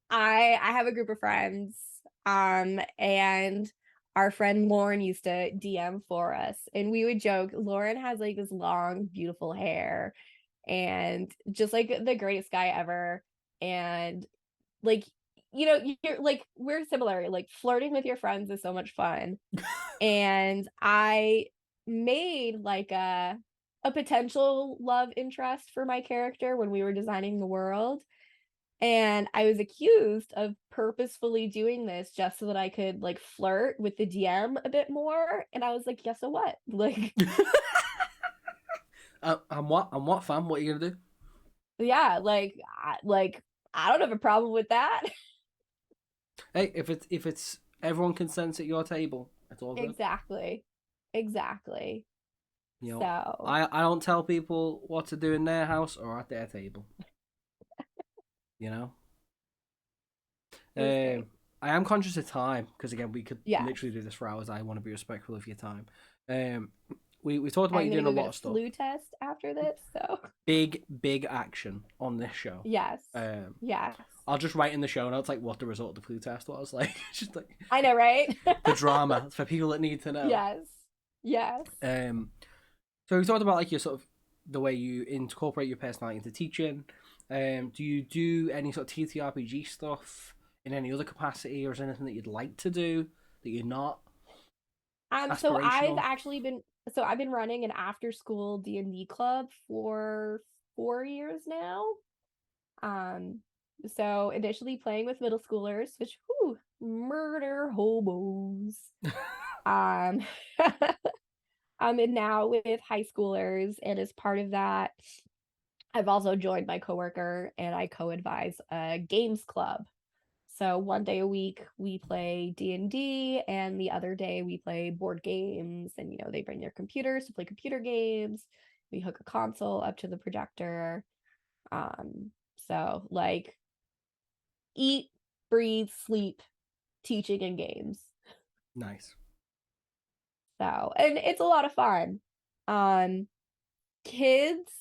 I have a group of friends, and our friend Lauren used to DM for us, and we would joke. Lauren has like this long, beautiful hair, and just like the greatest guy ever. And like, you're like we're similar. Like flirting with your friends is so much fun. And I made like a potential love interest for my character when we were designing the world. And I was accused of purposefully doing this just so that I could like flirt with the DM a bit more. And I was like, yeah, so what? Like, I'm what, fam? What are you gonna do? yeah, like I don't have a problem with that. Hey, if it's everyone consents at your table, it's all good. Exactly. Exactly. You know, So, I don't tell people what to do in their house or at their table. You know, it was great. I am conscious of time because again, we could Yes. literally do this for hours. I want to be respectful of your time. Um, we talked about I'm you gonna doing a go get lot a of stuff. flu test after this. So, Big action on this show. yes. Um, Yes. I'll just write in the show notes like what the result of the flu test was. Like, just like I know, right? the drama for people that need to know. Yes. Yes. Um, So we talked about like your sort of the way you incorporate your personality into teaching. Do you do any sort of TTRPG stuff in any other capacity, or is there anything that you'd like to do that you're not So I've aspirational? actually been I've been running an after school D&D club for 4 years now. Um, so initially playing with middle schoolers, which whew, murder hobos. Um, and now with high schoolers, and as part of that, I've also joined my coworker and I co-advise a games club. So one day a week we play D&D and the other day we play board games, and they bring their computers to play computer games. We hook a console up to the projector. So like eat, breathe, sleep, teaching and games. Nice. So, and it's a lot of fun. Um Kids,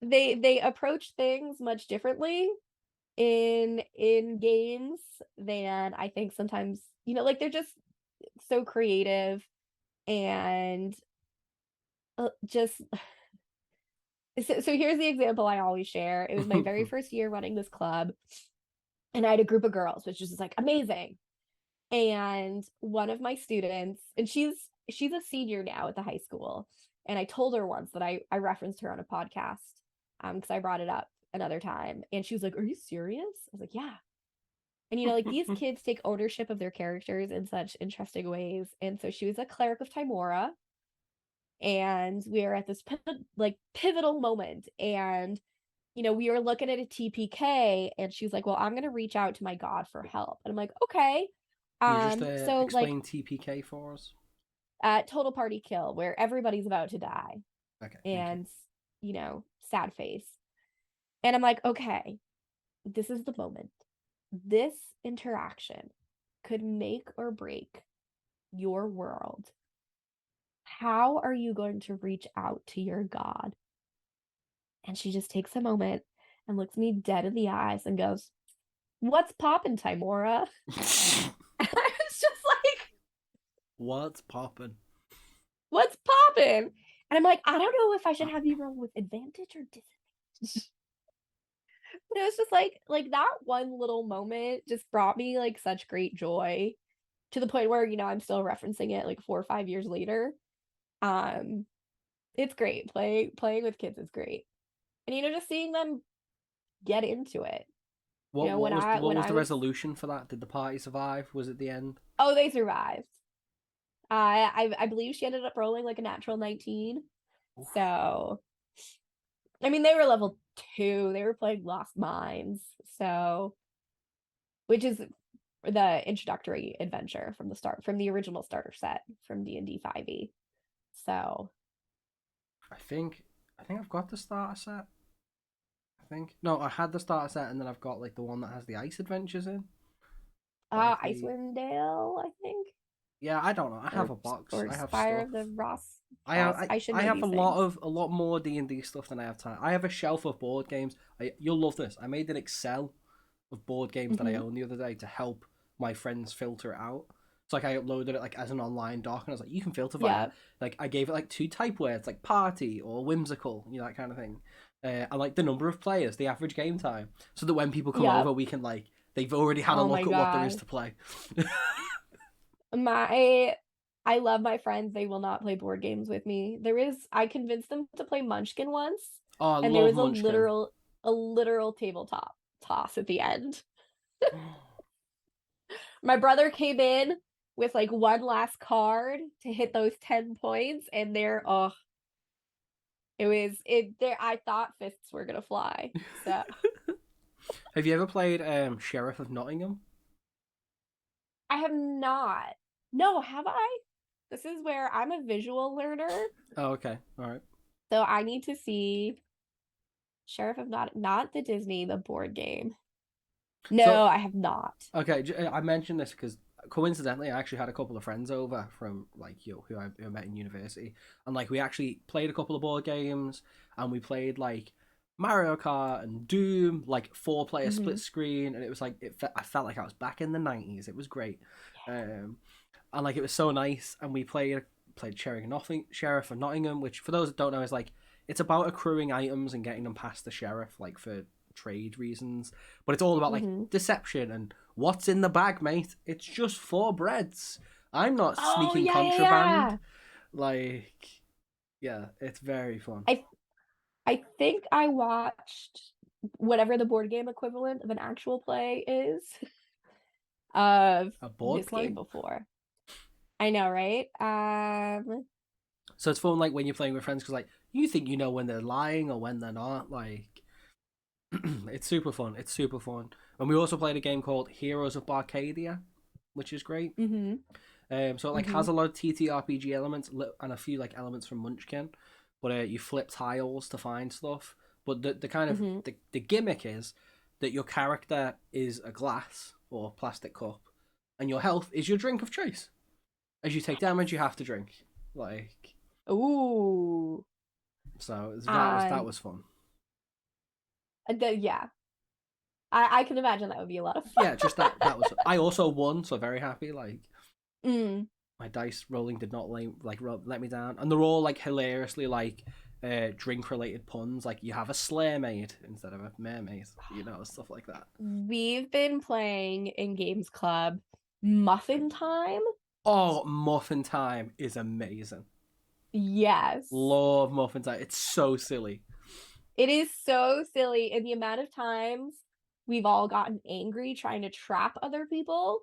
they approach things much differently in games than I think sometimes, like they're just so creative and just so here's the example I always share. It was my very first year running this club, and I had a group of girls, which was just like amazing. And one of my students, and she's a senior now at the high school, and I told her once that I referenced her on a podcast, because I brought it up another time, and she was like, "Are you serious?" I was like, "Yeah." And like these kids take ownership of their characters in such interesting ways. And so she was a cleric of Timora, and we are at this pivotal moment, and we were looking at a TPK, and she was like, well, I'm going to reach out to my god for help. And I'm like, okay. Can you just So like explain TPK for us? total party kill, where everybody's about to die, Okay, thank you. and sad face. And I'm like, okay, this is the moment. This interaction could make or break your world. How are you going to reach out to your god? And she just takes a moment and looks me dead in the eyes and goes, What's poppin', Timora? And I was just like, What's poppin'? what's poppin'? And I'm like, I don't know if I should have you roll with advantage or disadvantage. But it was just like that one little moment just brought me like such great joy to the point where, I'm still referencing it like 4 or 5 years later. Um, it's great. Playing with kids is great. And just seeing them get into it. What When what was I the was resolution for that? Did the party survive? Was it the end? oh, they survived. I believe she ended up rolling like a natural 19. Oof. So I mean they were level 2. They were playing Lost Mines. So which is the introductory adventure from the start, from the original starter set from D&D 5e. So I think I've got the starter set. I think no, I had the starter set, and then I've got like the one that has the ice adventures in. Like the Icewind Dale, I think. Yeah, I don't know. I have Or a box. or I have Spire stuff. of the Ross I have Frost. I, I should I know have these things. a lot more D&D stuff than I have time. I have a shelf of board games. You'll love this. I made an Excel of board games that I Mm-hmm. own the other day to help my friends filter it out. So like I uploaded it like as an online doc, and I was like, you can filter by Yeah. that. Like I gave it like 2 type words, like party or whimsical, that kind of thing. And like the number of players, the average game time, so that when people come Yeah. over, we can like they've already had a Oh my look at what there is God. to play. My I love my friends. They will not play board games with me. I convinced them to play Munchkin once, Oh, I and there love was Munchkin. a literal tabletop toss at the end. My brother came in with like one last card to hit those 10 points, and it was it there. I thought fists were gonna fly. So Have you ever played Sheriff of Nottingham? I have not. No, have I? This is where I'm a visual learner, Oh, okay, all right. so I need to see Sheriff of Not the Disney, the board game. So No, I have not. okay, I mentioned this because coincidentally, I actually had a couple of friends over from like who I met in university, and like we actually played a couple of board games, and we played like Mario Kart and Doom, like 4 player split Hmm. screen, and it was like I felt like I was back in the 90s. It was great, um, and like it was so nice. And we played Sheriff of Nottingham, which for those that don't know is like it's about accruing items and getting them past the sheriff, like for trade reasons. But it's all about like Hmm. deception and what's in the bag, mate. It's just 4 breads. I'm not Oh sneaking yeah, yeah, contraband. yeah. Like, yeah, it's very fun. I I think I watched whatever the board game equivalent of an actual play is of A board this game play. before. I know, right? So it's fun like when you're playing with friends because like you think you know when they're lying or when they're not. Like, it's super fun. It's super fun. And we also played a game called Heroes of Barcadia, which is great. Mm-hmm. So it like Mm-hmm. has a lot of TTRPG elements and a few like elements from Munchkin, but you flip tiles to find stuff. But the kind of Mm-hmm. the gimmick is that your character is a glass or plastic cup, and your health is your drink of choice. As you take damage, you have to drink. Like, Ooh. so that Um, was fun. yeah. I can imagine that would be a lot of fun. Yeah, just that was. I also won, so very happy. Like, Mm. my dice rolling did not let me down, and they're all like hilariously like drink related puns. Like you have a sleigh maid instead of a mermaid, stuff like that. We've been playing in Games Club Muffin Time. Oh, muffin time is amazing. Yes. Love muffin time. It's so silly. It is so silly. And the amount of times we've all gotten angry trying to trap other people.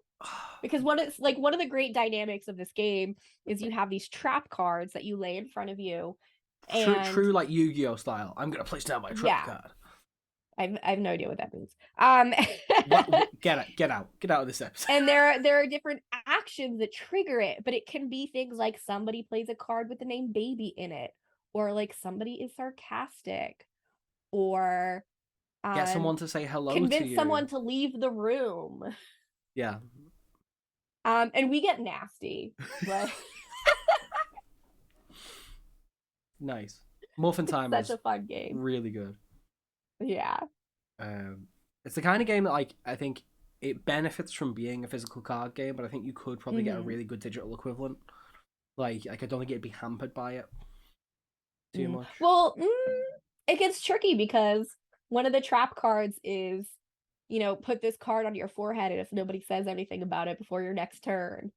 Because one of the great dynamics of this game is you have these trap cards that you lay in front of you. And True, like Yu-Gi-Oh style. I'm gonna place down my trap yeah, card. I have no idea what that means. What? Get out of this episode. And there are different actions that trigger it, but it can be things like somebody plays a card with the name baby in it, or like somebody is sarcastic, or Get um someone to say hello to convince you. someone to leave the room. Yeah. And we get nasty. Like Nice. Muffin it's time such is a fun game. really good. Yeah. Um, It's the kind of game that, like, I think it benefits from being a physical card game, but I think you could probably get a Mm-hmm. really good digital equivalent. Like I don't think it'd be hampered by it too much. Well, it gets tricky because one of the trap cards is, put this card on your forehead, and if nobody says anything about it before your next turn.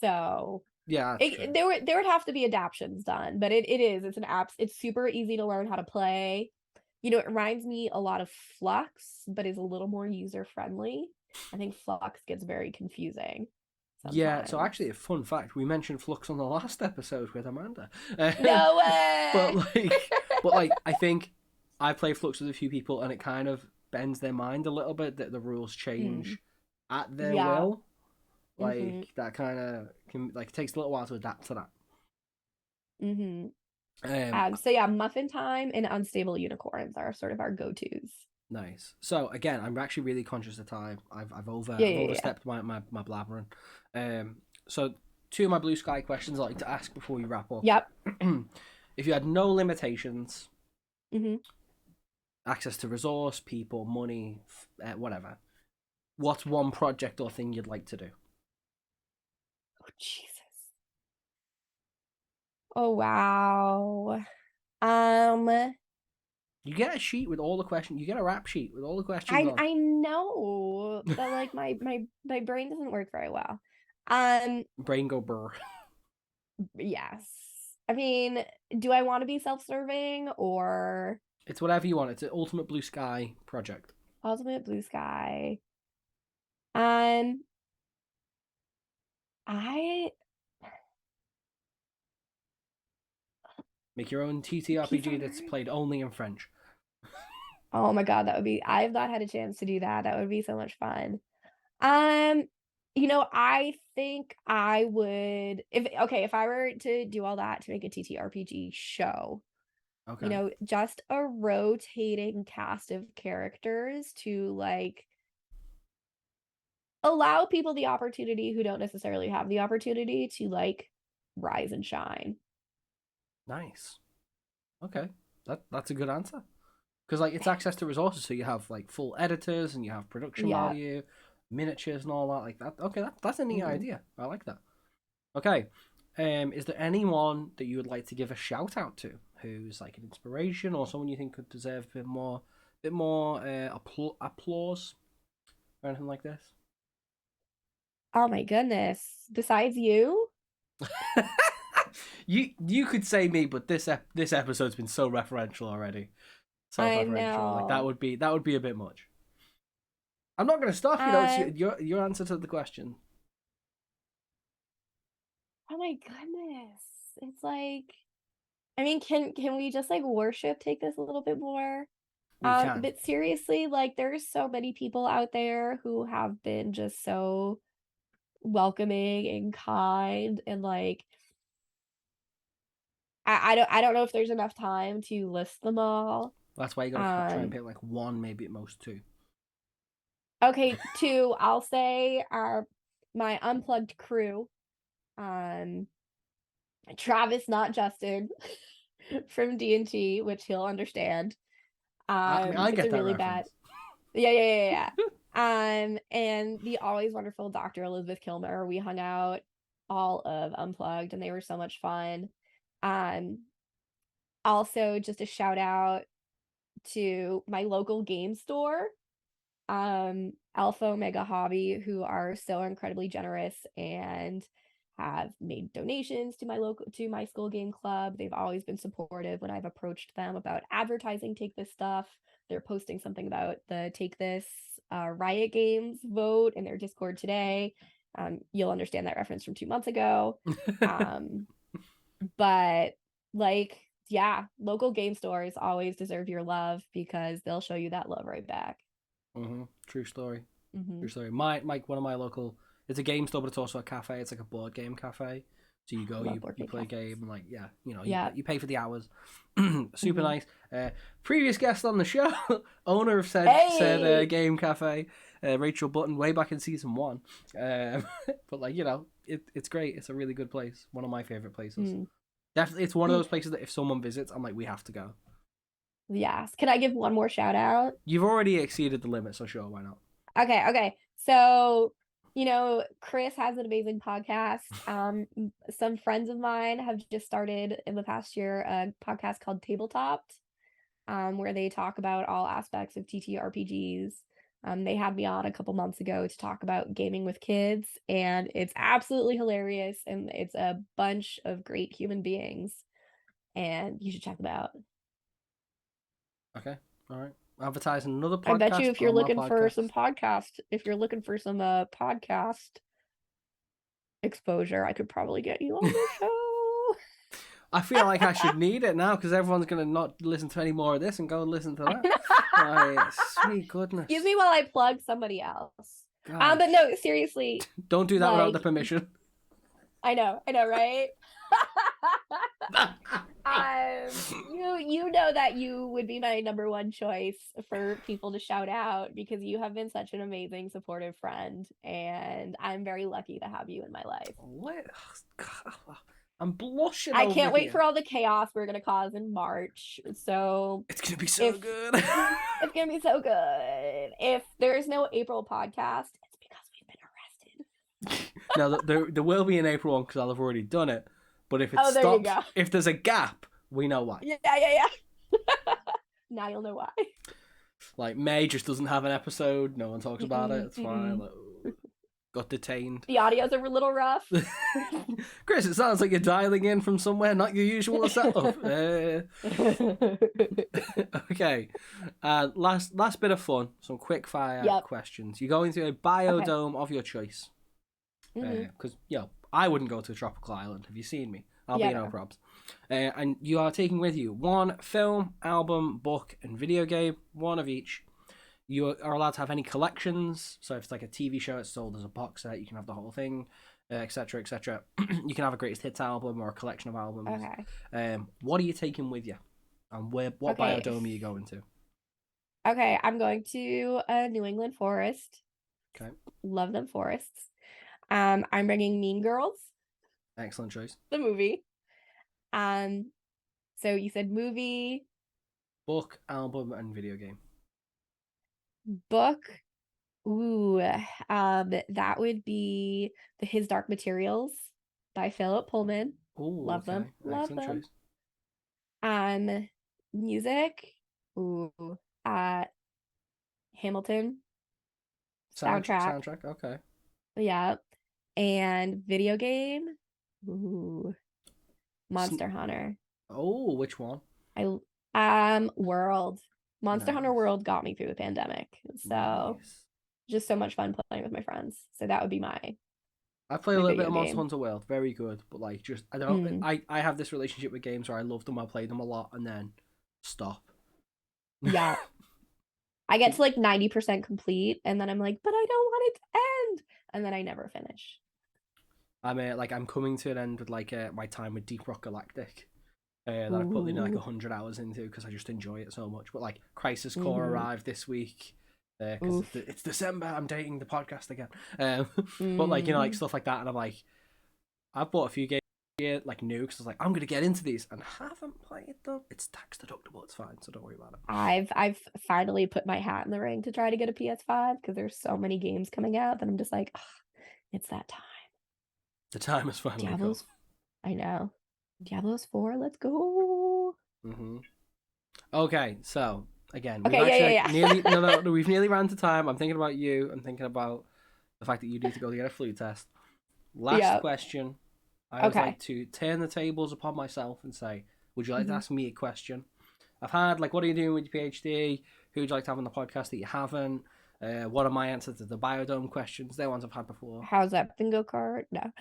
So Yeah, that's true. there would have to be adaptions done, but it's an app. It's super easy to learn how to play. It reminds me a lot of Flux, but is a little more user friendly. I think Flux gets very confusing Yeah, so sometimes. actually, a fun fact: we mentioned Flux on the last episode with Amanda. No But way. I think I play Flux with a few people, and it kind of bends their mind a little bit that the rules change at their Yeah. will. Mm-hmm. Like that kind of can like it takes a little while to adapt to that. Mm-hmm. Um, So yeah, Muffin Time and Unstable Unicorns are sort of our go-tos. Nice. So again, I'm actually really conscious of time. Yeah, I've yeah, yeah. overstepped my blabbering. So two of my blue sky questions I like to ask before we wrap up. Yep. If you had no limitations, Mm-hmm. access to resource, people, money, whatever, what's one project or thing you'd like to do? Oh, Jesus. Oh, wow. Um, You get a sheet with all the questions. You get a rap sheet with all the questions I on. I know, but like my brain doesn't work very well. Um, Brain go burr. yes. I mean, do I want to be self-serving or It's whatever you want. It's an ultimate blue sky project. ultimate blue sky? Um, I Make your own Keep TTRPG on that's going. played only in French. Oh my God, that would be, I've not had a chance to do that. That would be so much fun. Um, I think I would if I were to do all that to make a TTRPG show, Okay. just a rotating cast of characters to like allow people the opportunity who don't necessarily have the opportunity to like rise and shine. Nice. Okay. That's a good answer. Because like it's access to resources, so you have like full editors and you have production Yeah. value, miniatures and all that like that. Okay, that's a neat Hmm. idea. I like that. Okay. Is there anyone that you would like to give a shout out to who's like an inspiration or someone you think could deserve a bit more applause or anything like this? Oh my goodness. Besides you, You could say me, but this episode's been so referential already, I self-referential. Like know. that would be a bit much. I'm not going to stop. You know, it's Um, your answer to the question. oh my goodness. It's like I mean, can we just like worship take this a little bit more? We can. But seriously, like there's so many people out there who have been just so welcoming and kind and like I don't know if there's enough time to list them all. That's why you got to try and Um, pick like one, maybe at most two. okay, two, I'll say are my unplugged crew. Um, Travis, not Justin, from D&T, which he'll understand. I mean, I It's get a that really bad. reference. Yeah. And the always wonderful Dr. Elizabeth Kilmer. We hung out all of Unplugged and they were so much fun. Um, Also just a shout out to my local game store, Alpha Omega Hobby, who are so incredibly generous and have made donations to my school game club. They've always been supportive when I've approached them about advertising Take This stuff. They're posting something about the Take This Riot Games vote in their Discord today. You'll understand that reference from 2 months ago. Um, but like, yeah, local game stores always deserve your love because they'll show you that love right back. True story. Mm-hmm. True story. My one of my local. It's a game store, but it's also a cafe. It's like a board game cafe. So you go, Love board you game play a cafes. game, and like yeah, Yeah. you pay for the hours. Super Mm-hmm. nice. Previous guest on the show, owner of said Hey. game cafe, Rachel Button, way back in season 1. But like it's great. It's a really good place. One of my favorite places. Mm. Definitely, it's one of those places that if someone visits, I'm like, we have to go. Yes. Can I give one more shout out? You've already exceeded the limit, so sure, why not? Okay. So, Chris has an amazing podcast. Some friends of mine have just started in the past year a podcast called Tabletopped, where they talk about all aspects of TTRPGs. They had me on a couple months ago to talk about gaming with kids, and it's absolutely hilarious, and it's a bunch of great human beings, and you should check them out. Okay, all right. Advertising another I bet you podcast if you're on my looking for some podcast. podcast, if you're looking for some podcast exposure, I could probably get you on the show. I feel like I should need it now because everyone's gonna not listen to any more of this and go and listen to that. Like, sweet goodness. Excuse me while I plug somebody else. God. But no, seriously, Don't do that without the like, permission. I know, right? You know that you would be my number one choice for people to shout out because you have been such an amazing, supportive friend, and I'm very lucky to have you in my life. What? I'm blushing I over can't wait here. for all the chaos we're gonna cause in March. So It's gonna be so good. It's gonna be so good. If there's no April podcast, it's because we've been arrested. Now there will be an April one because I'll have already done it. But if it Oh, there you stops, go. if there's a gap, we know why. Yeah. Now you'll know why. Like May just doesn't have an episode. No one talks about it. It's fine. Like, got detained. The audios are a little rough. Chris, it sounds like you're dialing in from somewhere not your usual setup. Okay. Last bit of fun. Some quick fire questions. You're going to a biodome of your choice. Because I wouldn't go to a tropical island. Have you seen me? I'll be no probs. And you are taking with you one film, album, book, and video game, one of each. You are allowed to have any collections. So if it's like a TV show, it's sold as a box set. You can have the whole thing, etc., etc. You can have a greatest hits album or a collection of albums. Okay. What are you taking with you, and what biodome are you going to? Okay, I'm going to a New England forest. Okay. Love them forests. I'm bringing Mean Girls. Excellent choice. The movie. So you said movie, book, album, and video game. Book. Ooh, that would be His Dark Materials by Philip Pullman. Ooh, love them. Love them. Choice. Music. Ooh, Hamilton. Soundtrack. Okay. Yeah. And video game. Ooh. Monster Hunter. Oh, which one? World. Monster Hunter World got me through the pandemic. So just so much fun playing with my friends. So that would be my I play a little bit of Monster Hunter World, very good, but like just I don't I have this relationship with games where I love them, I play them a lot and then stop. Yeah. I get to like 90% complete and then I'm like, but I don't want it to end. And then I never finish. I'm coming to an end with like my time with Deep Rock Galactic. That I put in like 100 hours into because I just enjoy it so much. But like Crisis Core arrived this week because it's December. I'm dating the podcast again. But like like stuff like that, and I'm like, I've bought a few games here like new because I was like, I'm gonna get into these and haven't played them. It's tax deductible. It's fine, so don't worry about it. I've finally put my hat in the ring to try to get a PS5 because there's so many games coming out that I'm just like, it's that time. The time has finally come. I know. Diablo's 4, let's go. Okay, so again, we've nearly ran to time. I'm thinking about you. I'm thinking about the fact that you need to go to get a flu test. Last question. I would like to turn the tables upon myself and say, would you like to ask me a question? I've had like, what are you doing with your PhD? Who would you like to have on the podcast that you haven't? What are my answers to the biodome questions? They're ones I've had before. How's that bingo card? No.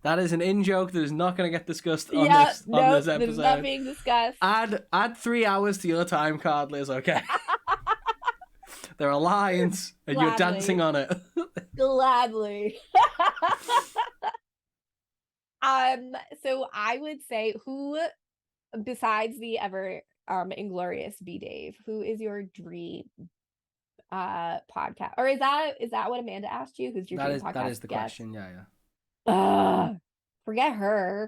That is an in-joke that is not going to get discussed on this episode. It's not being discussed. Add 3 hours to your time card, Liz, okay? There are lines, and you're dancing on it. Gladly. So I would say, who, besides the ever inglorious B Dave, who is your dream podcast? Or is that what Amanda asked you? Who's your dream podcast? That is the question, yeah. Forget her.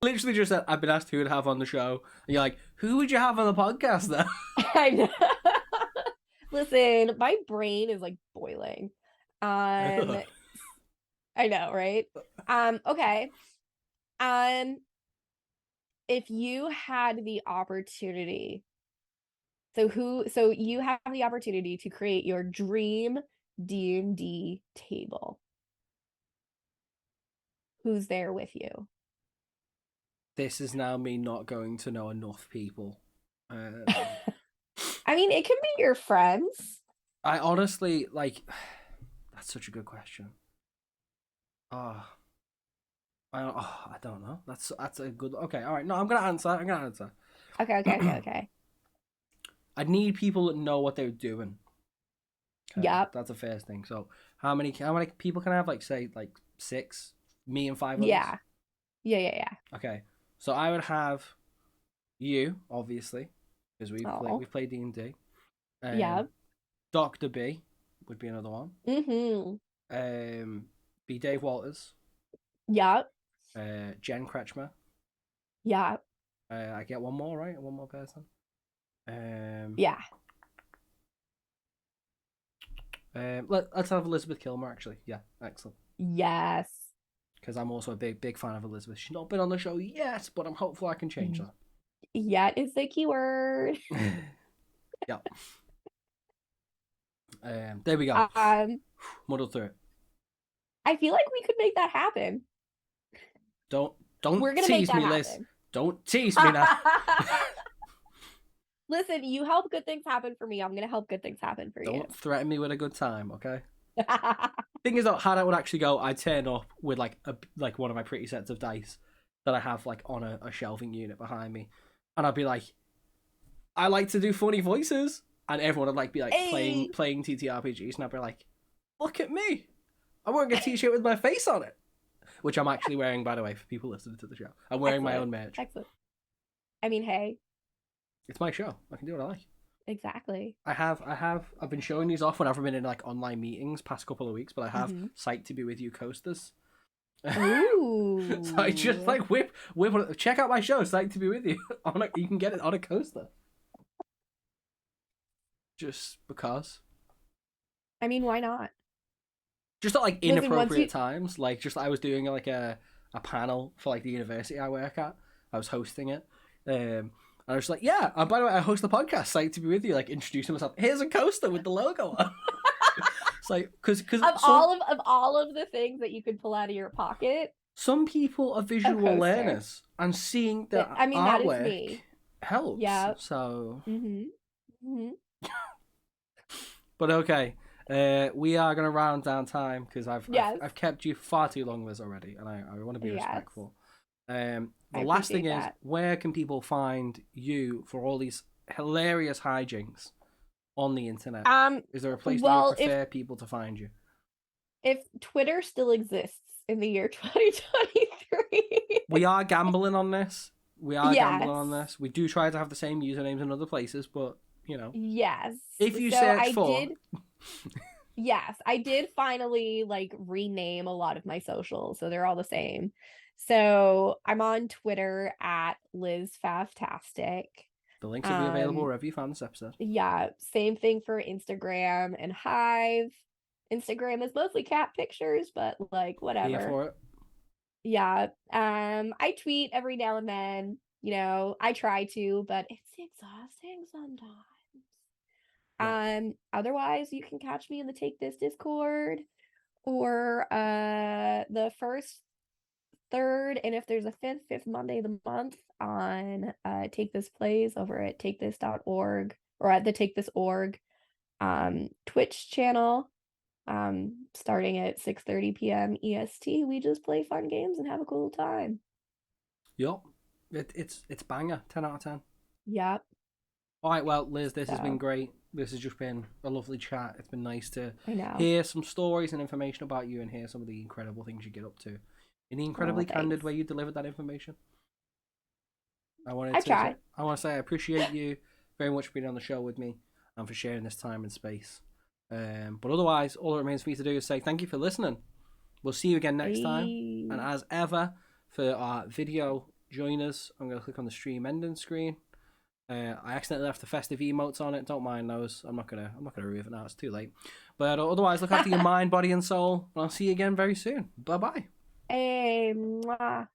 Literally just said, I've been asked who to have on the show. And you're like, who would you have on the podcast then? I know. Listen, my brain is like boiling. Um, I know, right? Okay. Um, if you had the opportunity, so you have the opportunity to create your dream D&D table. Who's there with you? This is now me not going to know enough people. I mean, it can be your friends. I honestly, like, that's such a good question. Oh, I don't know. That's a good. Okay, all right. No, I'm gonna answer. Okay. I need people that know what they're doing. Okay, Yep. that's the first thing. So how many people can I have? Like say like 6, me and 5 others. Yeah. Yeah. Okay, so I would have you obviously because Oh, we've played D&D. yep. Doctor B would be another one. Mm-hmm. Be Dave Walters. Yep. Jen Kretschmer. Yep. I get one more, right? One more person. Yeah. Let's have Elizabeth Kilmer, actually. Yeah, excellent. Yes. Because I'm also a big fan of Elizabeth. She's not been on the show yet, but I'm hopeful I can change that. Yet is the keyword. Yeah. There we go. Muddled through it. I feel like we could make that happen. Don't We're gonna tease make me, that Liz. happen. Don't tease me now. Listen, you help good things happen for me. I'm gonna help good things happen for you. Don't threaten me with a good time, okay? Thing is, though, how that would actually go, I'd turn up with like one of my pretty sets of dice that I have like on a shelving unit behind me, and I'd be like, I like to do funny voices, and everyone would like be like Hey. playing TTRPGs, and I'd be like, look at me, I'm wearing a t-shirt with my face on it, which I'm actually wearing, by the way, for people listening to the show. I'm wearing my own merch. Excellent. I mean, hey. It's my show. I can do what I like. Exactly. I've been showing these off whenever I've been in like online meetings past couple of weeks, but I have Psyched to be with you coasters. Ooh. So I just like whip check out my show, Psyched to be with you. You can get it on a coaster. Just because. I mean, why not? Just at like inappropriate times. Like just I was doing like a panel for like the university I work at. I was hosting it. And I was like, yeah, and by the way, I host the podcast, Psyched to be with you, like introducing myself. Here's a coaster with the logo on. It's like, because all of the things that you could pull out of your pocket, some people are visual learners, and seeing the artwork helps. Yeah. So. But okay, we are gonna round down time because I've kept you far too long, Liz, already, and I want to be respectful. The last thing is, where can people find you for all these hilarious hijinks on the internet? Is there a place that you prefer people to find you? If Twitter still exists in the year 2023. We are gambling on this. We do try to have the same usernames in other places, but, you know. Yes. If you search Yes, I did finally like rename a lot of my socials, so they're all the same. So I'm on Twitter at LizFavtastic. The links will be available wherever you found this episode. Yeah, same thing for Instagram and Hive. Instagram is mostly cat pictures, but like whatever. Here for it. Yeah. I tweet every now and then. You know, I try to, but it's exhausting sometimes. Yeah. Otherwise you can catch me in the Take This Discord or the first, third, and if there's a fifth Monday of the month on Take This Plays over at takethis.org or at the Take This org Twitch channel. Starting at 6:30 p.m. EST, we just play fun games and have a cool time. Yup. It's banger. 10 out of 10. Yep. All right, well, Liz, this has been great. This has just been a lovely chat. It's been nice to hear some stories and information about you and hear some of the incredible things you get up to in the incredibly candid way you delivered that information. I want to say I appreciate you very much for being on the show with me and for sharing this time and space. But otherwise, all that remains for me to do is say thank you for listening. We'll see you again next time. And as ever, for our video join us. I'm going to click on the stream ending screen. I accidentally left the festive emotes on it. Don't mind those. I'm not gonna remove it now. It's too late. But otherwise, look after your mind, body, and soul. And I'll see you again very soon. Bye bye. Hey, mwah.